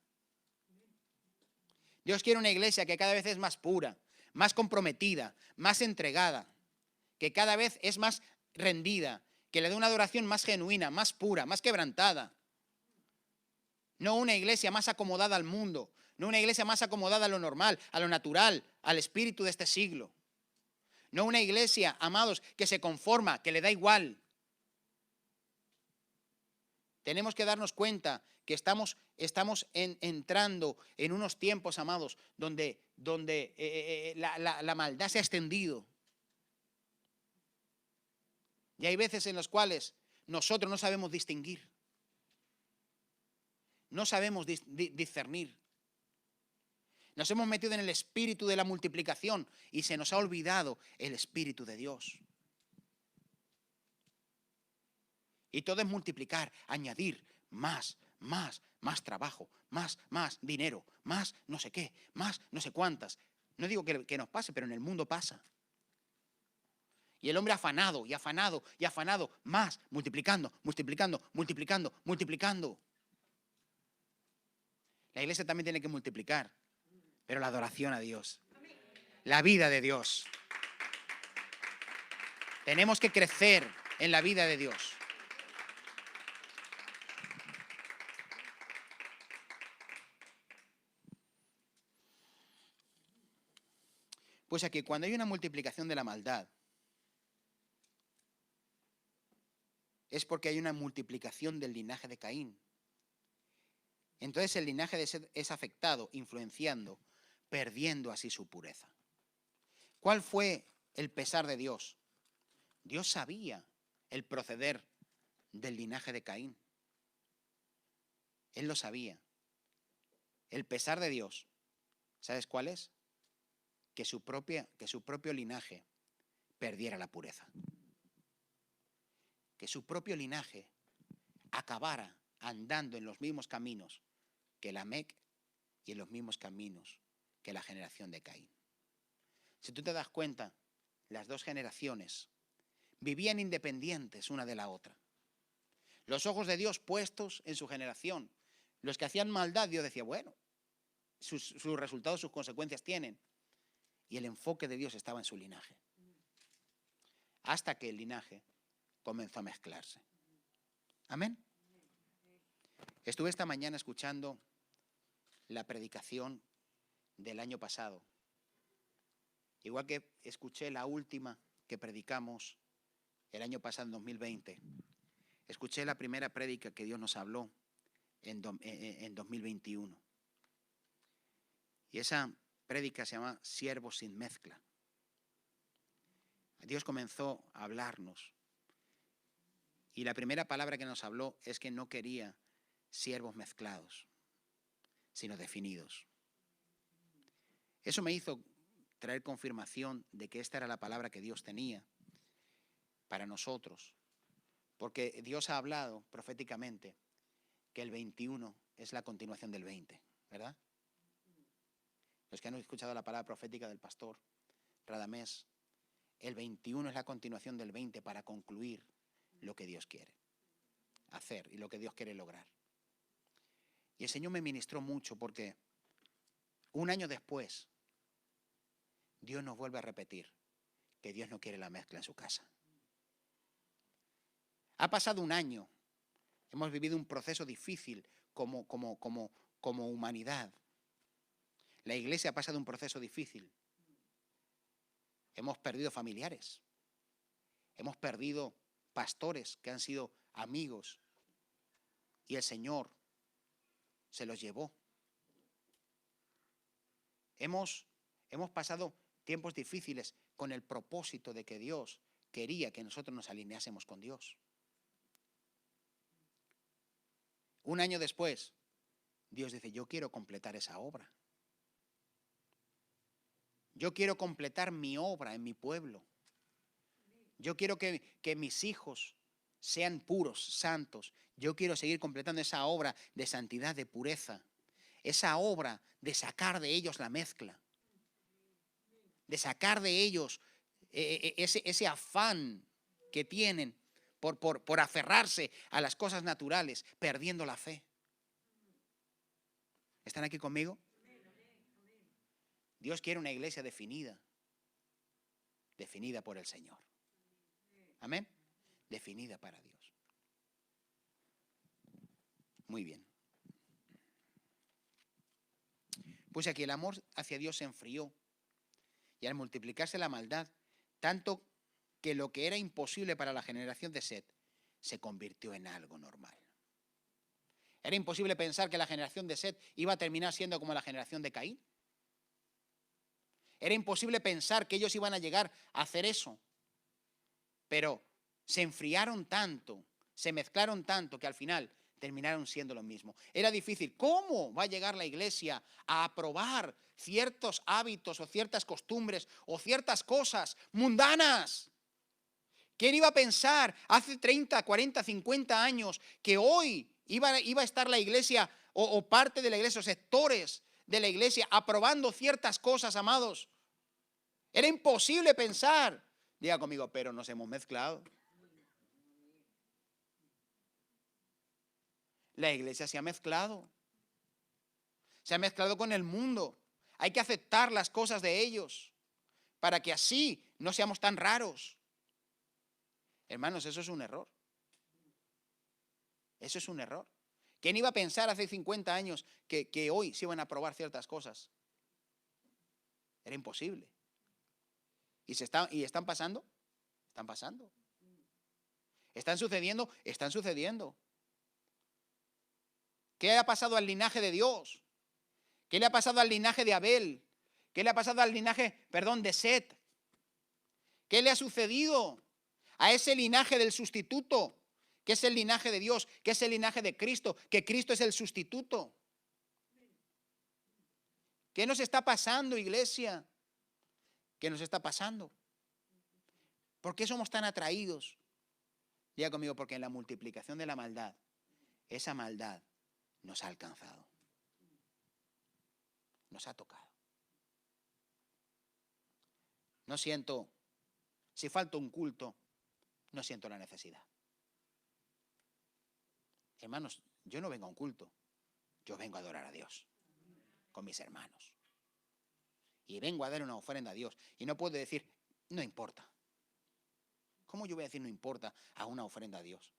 Dios quiere una iglesia que cada vez es más pura, más comprometida, más entregada, que cada vez es más rendida, que le dé una adoración más genuina, más pura, más quebrantada. No una iglesia más acomodada al mundo, no una iglesia más acomodada a lo normal, a lo natural, al espíritu de este siglo. No una iglesia, amados, que se conforma, que le da igual. Tenemos que darnos cuenta que estamos entrando en unos tiempos, amados, donde la maldad se ha extendido. Y hay veces en las cuales nosotros no sabemos distinguir. No sabemos discernir. Nos hemos metido en el espíritu de la multiplicación y se nos ha olvidado el espíritu de Dios. Y todo es multiplicar, añadir más trabajo, más dinero, más no sé qué, más no sé cuántas. No digo que nos pase, pero en el mundo pasa. Y el hombre afanado y afanado y afanado, más, multiplicando. La iglesia también tiene que multiplicar, pero la adoración a Dios, la vida de Dios. Tenemos que crecer en la vida de Dios. Pues aquí, cuando hay una multiplicación de la maldad, es porque hay una multiplicación del linaje de Caín. Entonces el linaje de Set es afectado, influenciando, perdiendo así su pureza. ¿Cuál fue el pesar de Dios? Dios sabía el proceder del linaje de Caín. Él lo sabía. El pesar de Dios, ¿sabes cuál es? Que su propio linaje perdiera la pureza. Que su propio linaje acabara andando en los mismos caminos que Lamec y en los mismos caminos que la generación de Caín. Si tú te das cuenta, las dos generaciones vivían independientes una de la otra. Los ojos de Dios puestos en su generación. Los que hacían maldad, Dios decía, bueno, sus resultados, sus consecuencias tienen. Y el enfoque de Dios estaba en su linaje. Hasta que el linaje comenzó a mezclarse. Amén. Estuve esta mañana escuchando la predicación del año pasado. Igual que escuché la última que predicamos el año pasado, en 2020. Escuché la primera prédica que Dios nos habló en 2021. Y esa prédica se llama Siervos sin mezcla. Dios comenzó a hablarnos. Y la primera palabra que nos habló es que no quería siervos mezclados, sino definidos. Eso me hizo traer confirmación de que esta era la palabra que Dios tenía para nosotros. Porque Dios ha hablado proféticamente que el 21 es la continuación del 20, ¿verdad? Los que han escuchado la palabra profética del pastor Radamés, el 21 es la continuación del 20 para concluir lo que Dios quiere hacer y lo que Dios quiere lograr. Y el Señor me ministró mucho porque un año después Dios nos vuelve a repetir que Dios no quiere la mezcla en su casa. Ha pasado un año, hemos vivido un proceso difícil como humanidad. La iglesia ha pasado un proceso difícil. Hemos perdido familiares, hemos perdido pastores que han sido amigos y el Señor se los llevó. Hemos pasado tiempos difíciles con el propósito de que Dios quería que nosotros nos alineásemos con Dios. Un año después, Dios dice, yo quiero completar esa obra. Yo quiero completar mi obra en mi pueblo. Yo quiero que mis hijos sean puros, santos. Yo quiero seguir completando esa obra de santidad, de pureza. Esa obra de sacar de ellos la mezcla. De sacar de ellos ese afán que tienen por aferrarse a las cosas naturales, perdiendo la fe. ¿Están aquí conmigo? Dios quiere una iglesia definida por el Señor. Amén. Definida para Dios. Muy bien. Pues aquí el amor hacia Dios se enfrió y al multiplicarse la maldad, tanto que lo que era imposible para la generación de Set se convirtió en algo normal. Era imposible pensar que la generación de Set iba a terminar siendo como la generación de Caín. Era imposible pensar que ellos iban a llegar a hacer eso. Pero se enfriaron tanto, se mezclaron tanto que al final terminaron siendo lo mismo. Era difícil. ¿Cómo va a llegar la iglesia a aprobar ciertos hábitos o ciertas costumbres o ciertas cosas mundanas? ¿Quién iba a pensar hace 30, 40, 50 años que hoy iba a estar la iglesia o parte de la iglesia o sectores de la iglesia aprobando ciertas cosas, amados? Era imposible pensar. Diga conmigo, pero nos hemos mezclado. La iglesia se ha mezclado. Se ha mezclado con el mundo. Hay que aceptar las cosas de ellos para que así no seamos tan raros. Hermanos, eso es un error. Eso es un error. ¿Quién iba a pensar hace 50 años que hoy se iban a aprobar ciertas cosas? Era imposible. y están pasando. Están pasando. Están sucediendo. Están sucediendo. ¿Qué le ha pasado al linaje de Dios? ¿Qué le ha pasado al linaje de Abel? ¿Qué le ha pasado al linaje, de Set? ¿Qué le ha sucedido a ese linaje del sustituto? Que es el linaje de Dios, que es el linaje de Cristo, que Cristo es el sustituto. ¿Qué nos está pasando, iglesia? ¿Qué nos está pasando? ¿Por qué somos tan atraídos? Diga conmigo, porque en la multiplicación de la maldad, esa maldad nos ha alcanzado. Nos ha tocado. No siento, si falta un culto, no siento la necesidad. Hermanos, yo no vengo a un culto, yo vengo a adorar a Dios con mis hermanos. Y vengo a dar una ofrenda a Dios. Y no puedo decir, no importa. ¿Cómo yo voy a decir no importa a una ofrenda a Dios?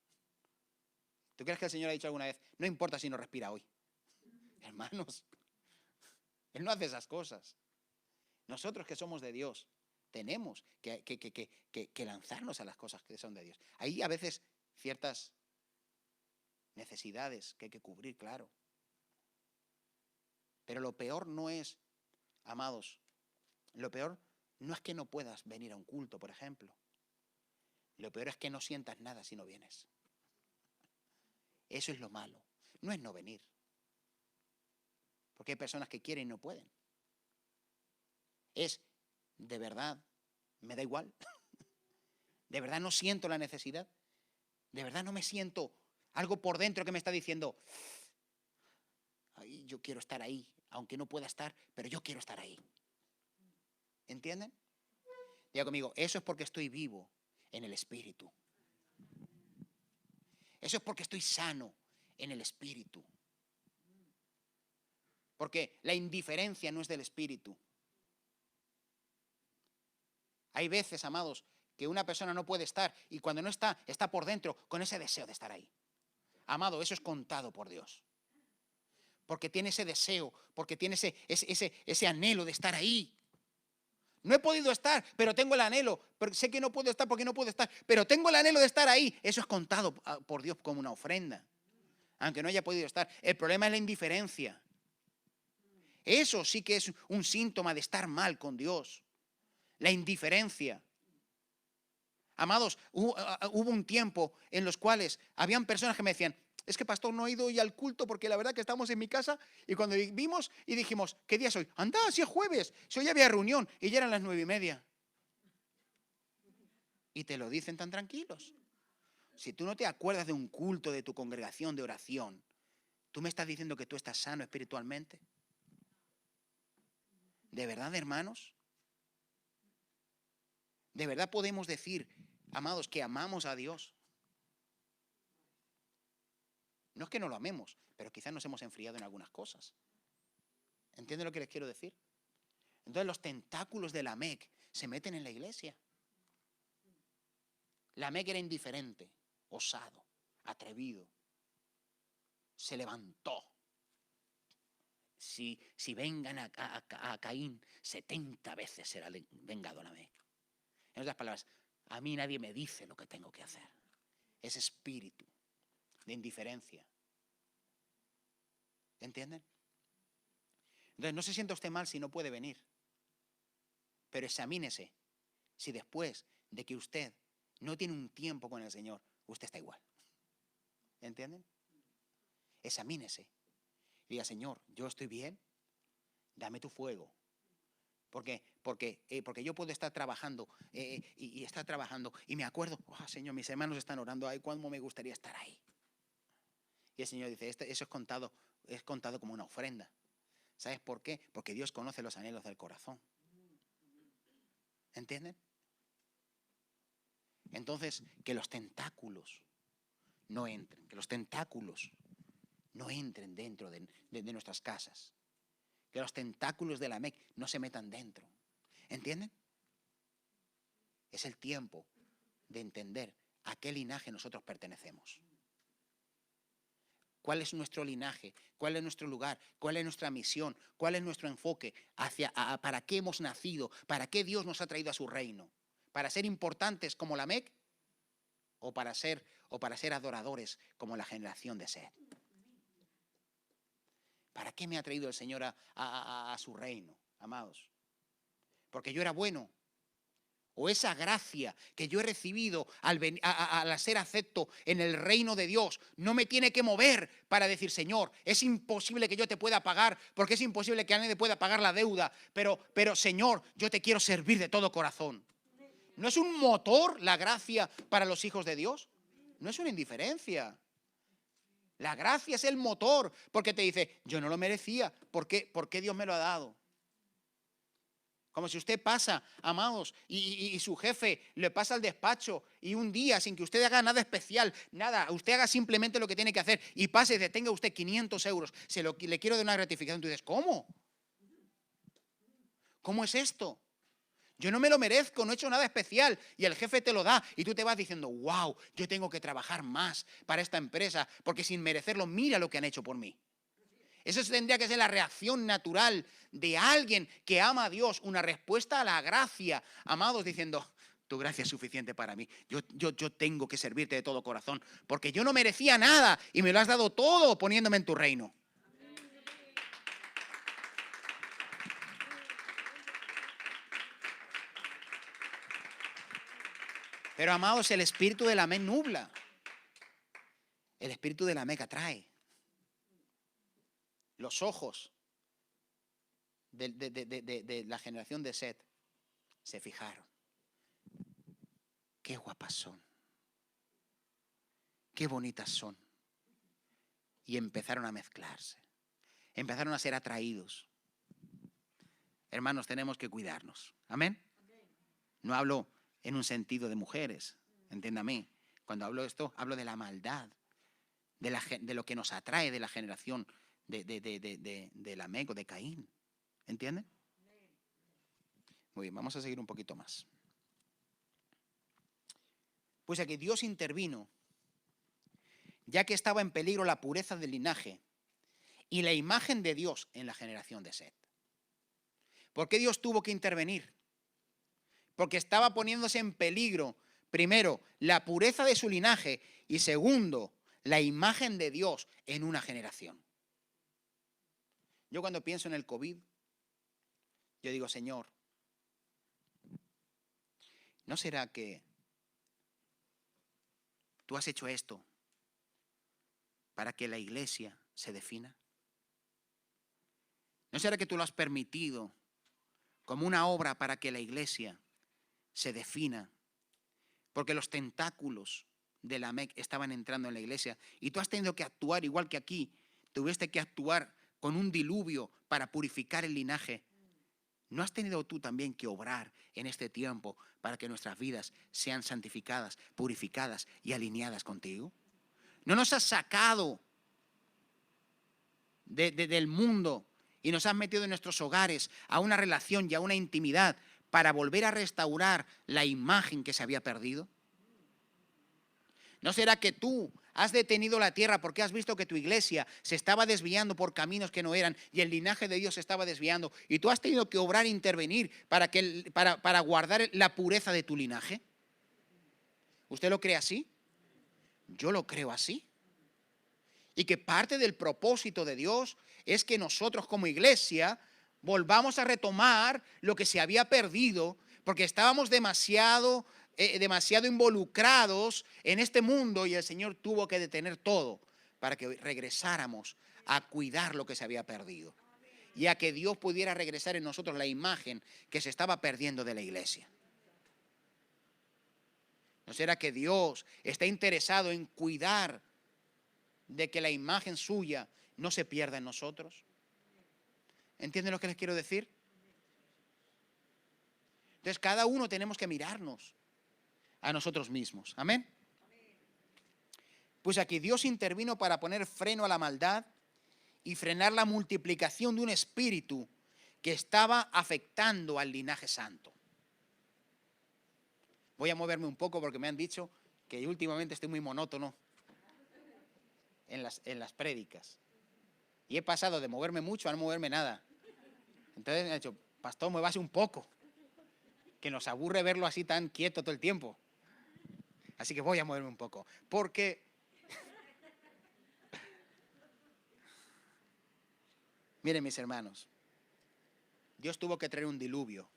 ¿Tú crees que el Señor ha dicho alguna vez, no importa si no respira hoy? Hermanos, Él no hace esas cosas. Nosotros que somos de Dios, tenemos que lanzarnos a las cosas que son de Dios. Hay a veces ciertas necesidades que hay que cubrir, claro. Pero lo peor no es, amados, lo peor no es que no puedas venir a un culto, por ejemplo. Lo peor es que no sientas nada si no vienes. Eso es lo malo. No es no venir. Porque hay personas que quieren y no pueden. Es, de verdad, me da igual. De verdad no siento la necesidad. De verdad no me siento algo por dentro que me está diciendo, ay, yo quiero estar ahí, aunque no pueda estar, pero yo quiero estar ahí. ¿Entienden? Diga conmigo, eso es porque estoy vivo en el Espíritu. Eso es porque estoy sano en el Espíritu. Porque la indiferencia no es del Espíritu. Hay veces, amados, que una persona no puede estar y cuando no está, está por dentro con ese deseo de estar ahí. Amado, eso es contado por Dios. Porque tiene ese deseo, porque tiene ese anhelo de estar ahí. No he podido estar, pero tengo el anhelo. Pero sé que no puedo estar porque no puedo estar, pero tengo el anhelo de estar ahí. Eso es contado por Dios como una ofrenda, aunque no haya podido estar. El problema es la indiferencia. Eso sí que es un síntoma de estar mal con Dios. La indiferencia. Amados, hubo un tiempo en los cuales habían personas que me decían, es que pastor, no he ido hoy al culto porque la verdad que estamos en mi casa y cuando vimos y dijimos, ¿qué día es hoy? Anda, si es jueves, si hoy había reunión y ya eran las 9:30. Y te lo dicen tan tranquilos. Si tú no te acuerdas de un culto de tu congregación de oración, ¿tú me estás diciendo que tú estás sano espiritualmente? ¿De verdad, hermanos? ¿De verdad podemos decir, amados, que amamos a Dios? No es que no lo amemos, pero quizás nos hemos enfriado en algunas cosas. ¿Entienden lo que les quiero decir? Entonces los tentáculos de Lamec se meten en la iglesia. Lamec era indiferente, osado, atrevido. Se levantó. Si vengan a Caín, 70 veces será vengado Lamec. En otras palabras, a mí nadie me dice lo que tengo que hacer. Ese espíritu de indiferencia. ¿Entienden? Entonces, no se sienta usted mal si no puede venir. Pero examínese si después de que usted no tiene un tiempo con el Señor, usted está igual. ¿Entienden? Examínese. Diga, Señor, yo estoy bien, dame tu fuego. Porque yo puedo estar trabajando y estar trabajando y me acuerdo, oh, Señor, mis hermanos están orando, ay, cuánto me gustaría estar ahí. Y el Señor dice, eso es contado como una ofrenda. ¿Sabes por qué? Porque Dios conoce los anhelos del corazón. ¿Entienden? Entonces, que los tentáculos no entren, que los tentáculos no entren dentro de nuestras casas. Que los tentáculos de Lamec no se metan dentro. ¿Entienden? Es el tiempo de entender a qué linaje nosotros pertenecemos. ¿Cuál es nuestro linaje? ¿Cuál es nuestro lugar? ¿Cuál es nuestra misión? ¿Cuál es nuestro enfoque? ¿Para qué hemos nacido? ¿Para qué Dios nos ha traído a su reino? ¿Para ser importantes como Lamec? ¿O para ser adoradores como la generación de Set? ¿Para qué me ha traído el Señor a su reino, amados? ¿Porque yo era bueno? ¿O esa gracia que yo he recibido al ser acepto en el reino de Dios no me tiene que mover para decir, Señor, es imposible que yo te pueda pagar, porque es imposible que nadie pueda pagar la deuda, pero Señor, yo te quiero servir de todo corazón? ¿No es un motor la gracia para los hijos de Dios? No es una indiferencia. La gracia es el motor, porque te dice, yo no lo merecía, ¿por qué Dios me lo ha dado? Como si usted pasa, amados, y su jefe le pasa al despacho y un día, sin que usted haga nada especial, nada, usted haga simplemente lo que tiene que hacer y pase y dice, tenga usted 500 euros, le quiero dar una gratificación. Tú dices, ¿cómo? ¿Cómo es esto? Yo no me lo merezco, no he hecho nada especial y el jefe te lo da y tú te vas diciendo, wow, yo tengo que trabajar más para esta empresa porque sin merecerlo, mira lo que han hecho por mí. Eso tendría que ser la reacción natural de alguien que ama a Dios, una respuesta a la gracia, amados, diciendo, tu gracia es suficiente para mí, yo tengo que servirte de todo corazón, porque yo no merecía nada y me lo has dado todo poniéndome en tu reino. Pero amados, el espíritu de Lamec nubla, el espíritu de Lamec atrae. Los ojos de la generación de Set se fijaron. Qué guapas son. Qué bonitas son. Y empezaron a mezclarse. Empezaron a ser atraídos. Hermanos, tenemos que cuidarnos. Amén. No hablo en un sentido de mujeres. Entiéndame. Cuando hablo de esto, hablo de la maldad. De lo que nos atrae de la generación de Lamec o de Caín. ¿Entienden? Muy bien, vamos a seguir un poquito más. Pues aquí Dios intervino, ya que estaba en peligro la pureza del linaje y la imagen de Dios en la generación de Set. ¿Por qué Dios tuvo que intervenir? Porque estaba poniéndose en peligro, primero, la pureza de su linaje y segundo, la imagen de Dios en una generación. Yo cuando pienso en el COVID, yo digo, Señor, ¿no será que tú has hecho esto para que la iglesia se defina? ¿No será que tú lo has permitido como una obra para que la iglesia se defina? Porque los tentáculos de Lamec estaban entrando en la iglesia y tú has tenido que actuar igual que aquí. Tuviste que actuar con un diluvio para purificar el linaje. ¿No has tenido tú también que obrar en este tiempo para que nuestras vidas sean santificadas, purificadas y alineadas contigo? ¿No nos has sacado del mundo y nos has metido en nuestros hogares a una relación y a una intimidad para volver a restaurar la imagen que se había perdido? ¿No será que tú has detenido la tierra porque has visto que tu iglesia se estaba desviando por caminos que no eran y el linaje de Dios se estaba desviando y tú has tenido que obrar e intervenir para guardar la pureza de tu linaje? ¿Usted lo cree así? Yo lo creo así. Y que parte del propósito de Dios es que nosotros como iglesia volvamos a retomar lo que se había perdido porque estábamos demasiado involucrados en este mundo y el Señor tuvo que detener todo para que regresáramos a cuidar lo que se había perdido y a que Dios pudiera regresar en nosotros la imagen que se estaba perdiendo de la iglesia. ¿No será que Dios está interesado en cuidar de que la imagen suya no se pierda en nosotros? ¿Entienden lo que les quiero decir? Entonces cada uno tenemos que mirarnos a nosotros mismos. Amén. Pues aquí Dios intervino para poner freno a la maldad y frenar la multiplicación de un espíritu que estaba afectando al linaje santo. Voy a moverme un poco porque me han dicho que últimamente estoy muy monótono. en las prédicas. Y he pasado de moverme mucho a no moverme nada. Entonces me ha dicho, pastor, muévase un poco, que nos aburre verlo así tan quieto todo el tiempo. Así que voy a moverme un poco. Porque, miren mis hermanos, Dios tuvo que traer un diluvio,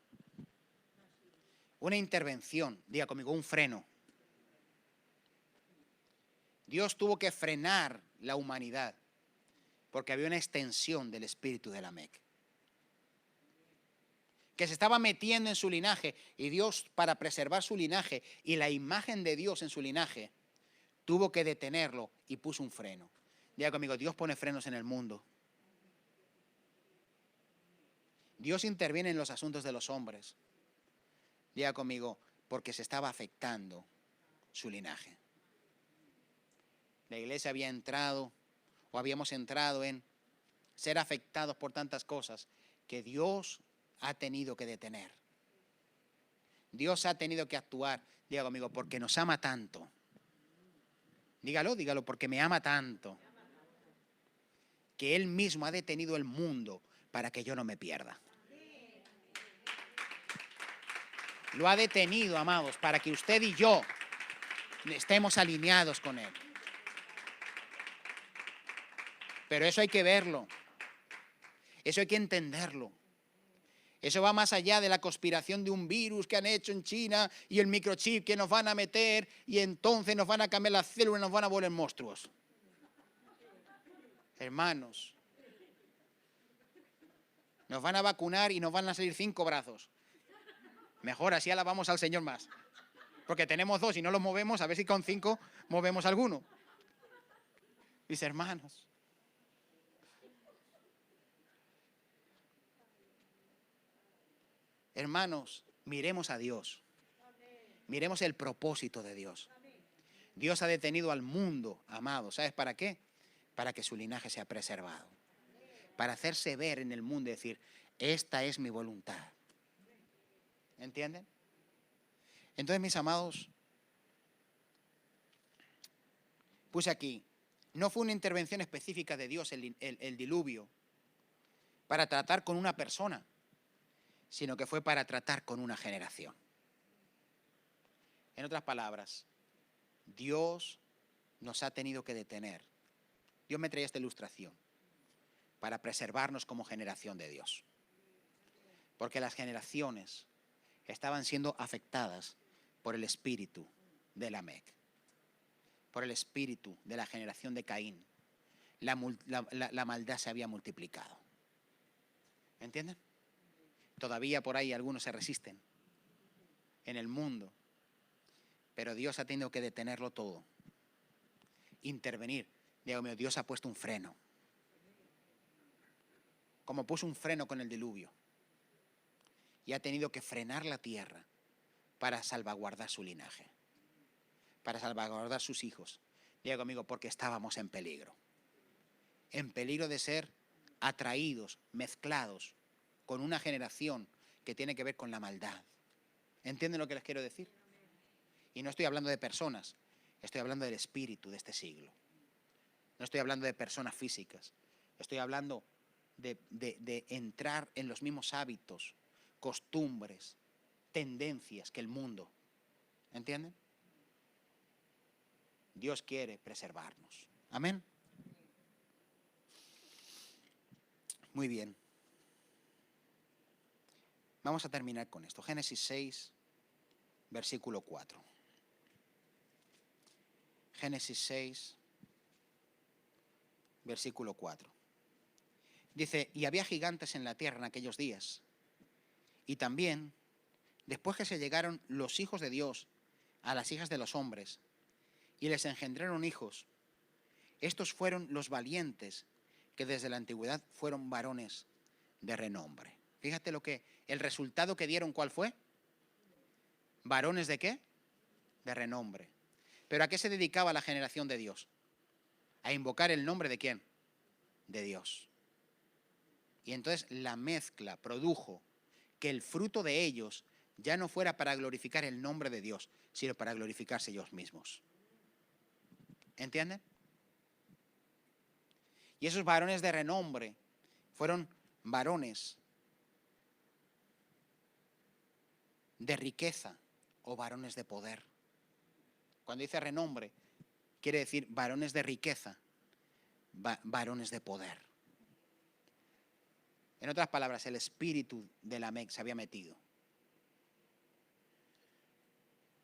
una intervención, diga conmigo, un freno. Dios tuvo que frenar la humanidad porque había una extensión del espíritu de Lamec que se estaba metiendo en su linaje, y Dios, para preservar su linaje y la imagen de Dios en su linaje, tuvo que detenerlo y puso un freno. Diga conmigo, Dios pone frenos en el mundo. Dios interviene en los asuntos de los hombres. Diga conmigo, porque se estaba afectando su linaje. La iglesia había entrado, o habíamos entrado en ser afectados por tantas cosas que Dios ha tenido que detener. Dios ha tenido que actuar. Diga conmigo, porque nos ama tanto. Dígalo, dígalo, porque me ama tanto, que Él mismo ha detenido el mundo para que yo no me pierda. Lo ha detenido, amados, para que usted y yo estemos alineados con Él. Pero eso hay que verlo. Eso hay que entenderlo. Eso va más allá de la conspiración de un virus que han hecho en China y el microchip que nos van a meter y entonces nos van a cambiar las células y nos van a volver monstruos. Hermanos, nos van a vacunar y nos van a salir 5 brazos. Mejor, así alabamos al Señor más. Porque tenemos 2 y no los movemos, a ver si con 5 movemos alguno. Mis hermanos, hermanos, miremos a Dios. Miremos el propósito de Dios. Dios ha detenido al mundo, amado. ¿Sabes para qué? Para que su linaje sea preservado. Para hacerse ver en el mundo y decir, esta es mi voluntad. ¿Entienden? Entonces, mis amados, puse aquí, no fue una intervención específica de Dios el diluvio para tratar con una persona, sino que fue para tratar con una generación. En otras palabras, Dios nos ha tenido que detener. Dios me traía esta ilustración para preservarnos como generación de Dios. Porque las generaciones estaban siendo afectadas por el espíritu de Lamec, por el espíritu de la generación de Caín. La maldad se había multiplicado. ¿Entienden? Todavía por ahí algunos se resisten en el mundo, pero Dios ha tenido que detenerlo todo, intervenir. Dios mío, Dios ha puesto un freno, como puso un freno con el diluvio, y ha tenido que frenar la tierra para salvaguardar su linaje, para salvaguardar sus hijos. Diga conmigo, porque estábamos en peligro de ser atraídos, mezclados con una generación que tiene que ver con la maldad. ¿Entienden lo que les quiero decir? Y no estoy hablando de personas, estoy hablando del espíritu de este siglo. No estoy hablando de personas físicas, estoy hablando de entrar en los mismos hábitos, costumbres, tendencias que el mundo. ¿Entienden? Dios quiere preservarnos. Amén. Muy bien. Vamos a terminar con esto. Génesis 6, versículo 4. Génesis 6, versículo 4. Dice, y había gigantes en la tierra en aquellos días. Y también, después que se llegaron los hijos de Dios a las hijas de los hombres, y les engendraron hijos, estos fueron los valientes que desde la antigüedad fueron varones de renombre. Fíjate el resultado que dieron, ¿cuál fue? ¿Varones de qué? De renombre. ¿Pero a qué se dedicaba la generación de Dios? A invocar el nombre de ¿quién? De Dios. Y entonces la mezcla produjo que el fruto de ellos ya no fuera para glorificar el nombre de Dios, sino para glorificarse ellos mismos. ¿Entienden? Y esos varones de renombre fueron varones de riqueza o varones de poder. Cuando dice renombre, quiere decir varones de riqueza, varones de poder. En otras palabras, el espíritu de Lamec se había metido.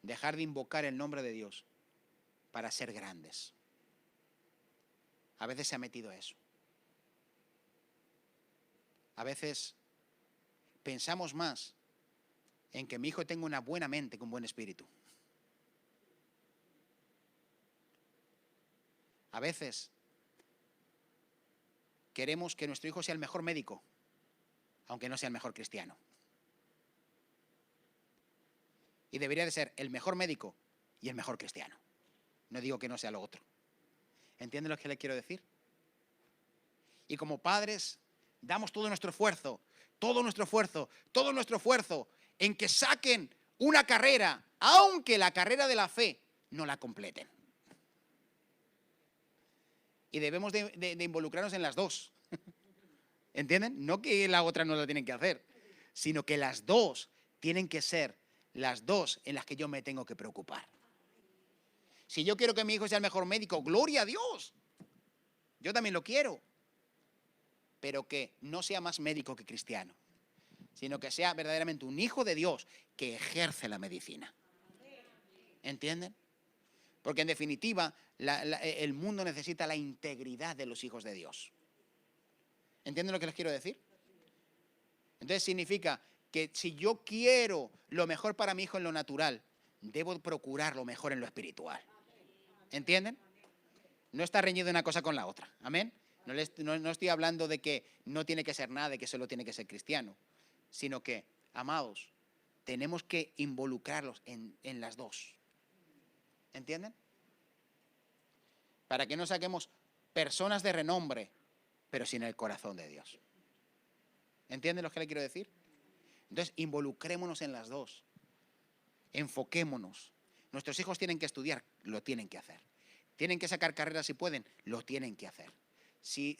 Dejar de invocar el nombre de Dios para ser grandes. A veces se ha metido eso. A veces pensamos más en que mi hijo tenga una buena mente que un buen espíritu. A veces queremos que nuestro hijo sea el mejor médico, aunque no sea el mejor cristiano. Y debería de ser el mejor médico y el mejor cristiano. No digo que no sea lo otro. ¿Entienden lo que le quiero decir? Y como padres, damos todo nuestro esfuerzo en que saquen una carrera, aunque la carrera de la fe no la completen. Y debemos de involucrarnos en las dos. ¿Entienden? No que la otra no la tienen que hacer, sino que las dos tienen que ser las dos en las que yo me tengo que preocupar. Si yo quiero que mi hijo sea el mejor médico, gloria a Dios. Yo también lo quiero. Pero que no sea más médico que cristiano, sino que sea verdaderamente un hijo de Dios que ejerce la medicina. ¿Entienden? Porque en definitiva, el mundo necesita la integridad de los hijos de Dios. ¿Entienden lo que les quiero decir? Entonces significa que si yo quiero lo mejor para mi hijo en lo natural, debo procurar lo mejor en lo espiritual. ¿Entienden? No está reñido una cosa con la otra. Amén. No estoy hablando de que no tiene que ser nada, de que solo tiene que ser cristiano, sino que, amados, tenemos que involucrarlos en las dos. ¿Entienden? Para que no saquemos personas de renombre, pero sin el corazón de Dios. ¿Entienden lo que le quiero decir? Entonces, involucrémonos en las dos. Enfoquémonos. Nuestros hijos tienen que estudiar, lo tienen que hacer. Tienen que sacar carreras si pueden, lo tienen que hacer. Si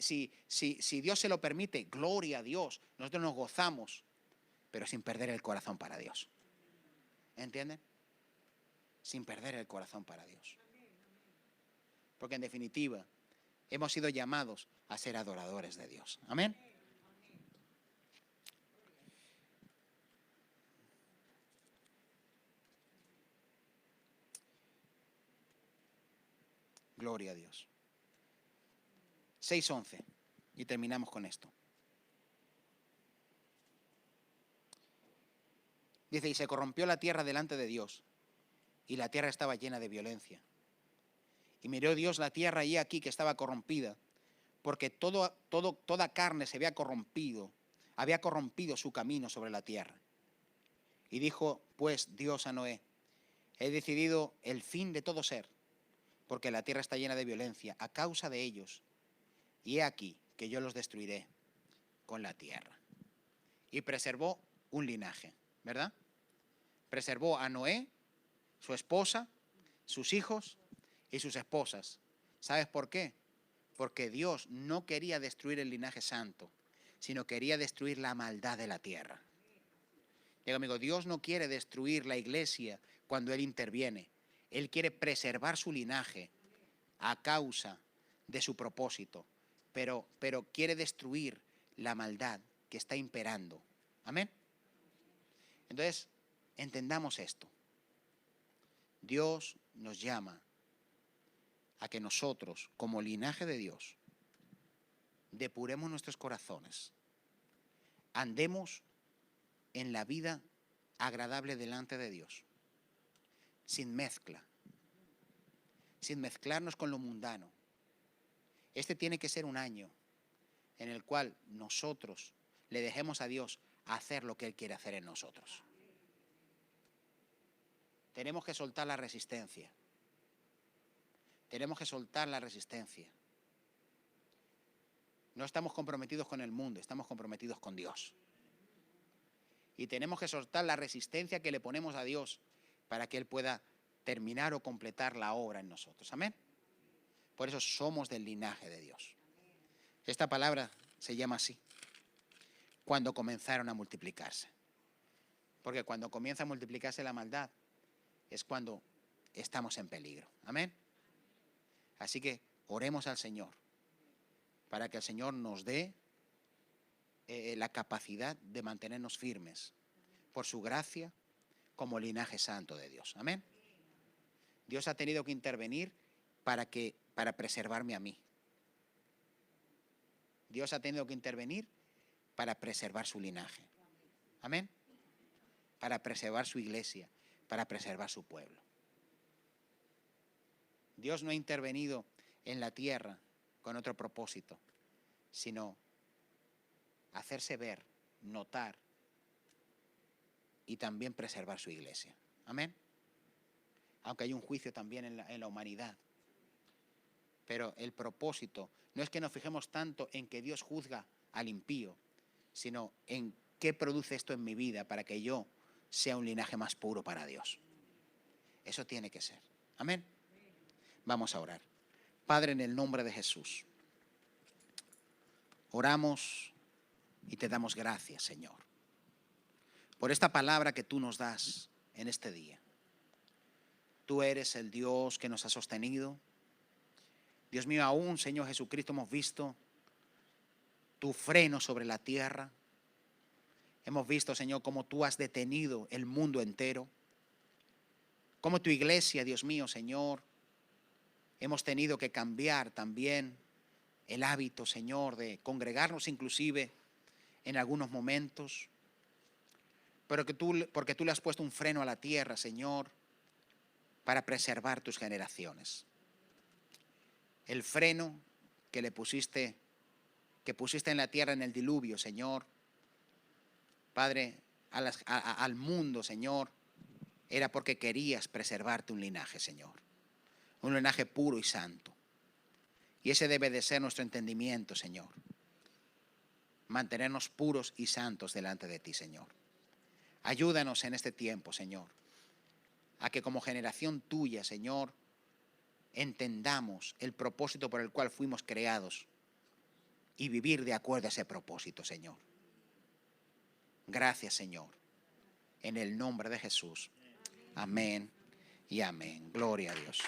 Dios se lo permite, gloria a Dios. Nosotros nos gozamos, pero sin perder el corazón para Dios. ¿Entienden? Sin perder el corazón para Dios. Porque en definitiva, hemos sido llamados a ser adoradores de Dios. Amén. Gloria a Dios. 6:11. Y terminamos con esto. Dice, y se corrompió la tierra delante de Dios, y la tierra estaba llena de violencia. Y miró Dios la tierra y aquí que estaba corrompida, porque toda carne se había corrompido su camino sobre la tierra. Y dijo, pues, Dios a Noé, he decidido el fin de todo ser, porque la tierra está llena de violencia a causa de ellos. Y he aquí que yo los destruiré con la tierra. Y preservó un linaje, ¿verdad? Preservó a Noé, su esposa, sus hijos y sus esposas. ¿Sabes por qué? Porque Dios no quería destruir el linaje santo, sino quería destruir la maldad de la tierra. Digo, amigo, Dios no quiere destruir la iglesia cuando Él interviene. Él quiere preservar su linaje a causa de su propósito, pero quiere destruir la maldad que está imperando. Amén. Entonces, entendamos esto. Dios nos llama a que nosotros, como linaje de Dios, depuremos nuestros corazones, andemos en la vida agradable delante de Dios, sin mezcla, sin mezclarnos con lo mundano. Este tiene que ser un año en el cual nosotros le dejemos a Dios hacer lo que Él quiere hacer en nosotros. Tenemos que soltar la resistencia. Tenemos que soltar la resistencia. No estamos comprometidos con el mundo, estamos comprometidos con Dios. Y tenemos que soltar la resistencia que le ponemos a Dios para que Él pueda terminar o completar la obra en nosotros. Amén. Por eso somos del linaje de Dios. Esta palabra se llama así, cuando comenzaron a multiplicarse. Porque cuando comienza a multiplicarse la maldad es cuando estamos en peligro. Amén. Así que oremos al Señor para que el Señor nos dé la capacidad de mantenernos firmes por su gracia como linaje santo de Dios. Amén. Dios ha tenido que intervenir para preservarme a mí. Dios ha tenido que intervenir para preservar su linaje. Amén. Para preservar su iglesia, para preservar su pueblo. Dios no ha intervenido en la tierra con otro propósito, sino hacerse ver, notar y también preservar su iglesia. Amén. Aunque hay un juicio también en la humanidad. Pero el propósito no es que nos fijemos tanto en que Dios juzga al impío, sino en qué produce esto en mi vida para que yo sea un linaje más puro para Dios. Eso tiene que ser. Amén. Vamos a orar. Padre, en el nombre de Jesús, oramos y te damos gracias, Señor, por esta palabra que tú nos das en este día. Tú eres el Dios que nos ha sostenido. Dios mío, aún, Señor Jesucristo, hemos visto tu freno sobre la tierra. Hemos visto, Señor, cómo tú has detenido el mundo entero. Cómo tu iglesia, Dios mío, Señor, hemos tenido que cambiar también el hábito, Señor, de congregarnos inclusive en algunos momentos. Pero porque tú le has puesto un freno a la tierra, Señor, para preservar tus generaciones. El freno que pusiste en la tierra en el diluvio, Señor, Padre, al mundo, Señor, era porque querías preservarte un linaje, Señor. Un linaje puro y santo. Y ese debe de ser nuestro entendimiento, Señor. Mantenernos puros y santos delante de ti, Señor. Ayúdanos en este tiempo, Señor, a que como generación tuya, Señor, entendamos el propósito por el cual fuimos creados y vivir de acuerdo a ese propósito, Señor. Gracias, Señor. En el nombre de Jesús. Amén y amén. Gloria a Dios.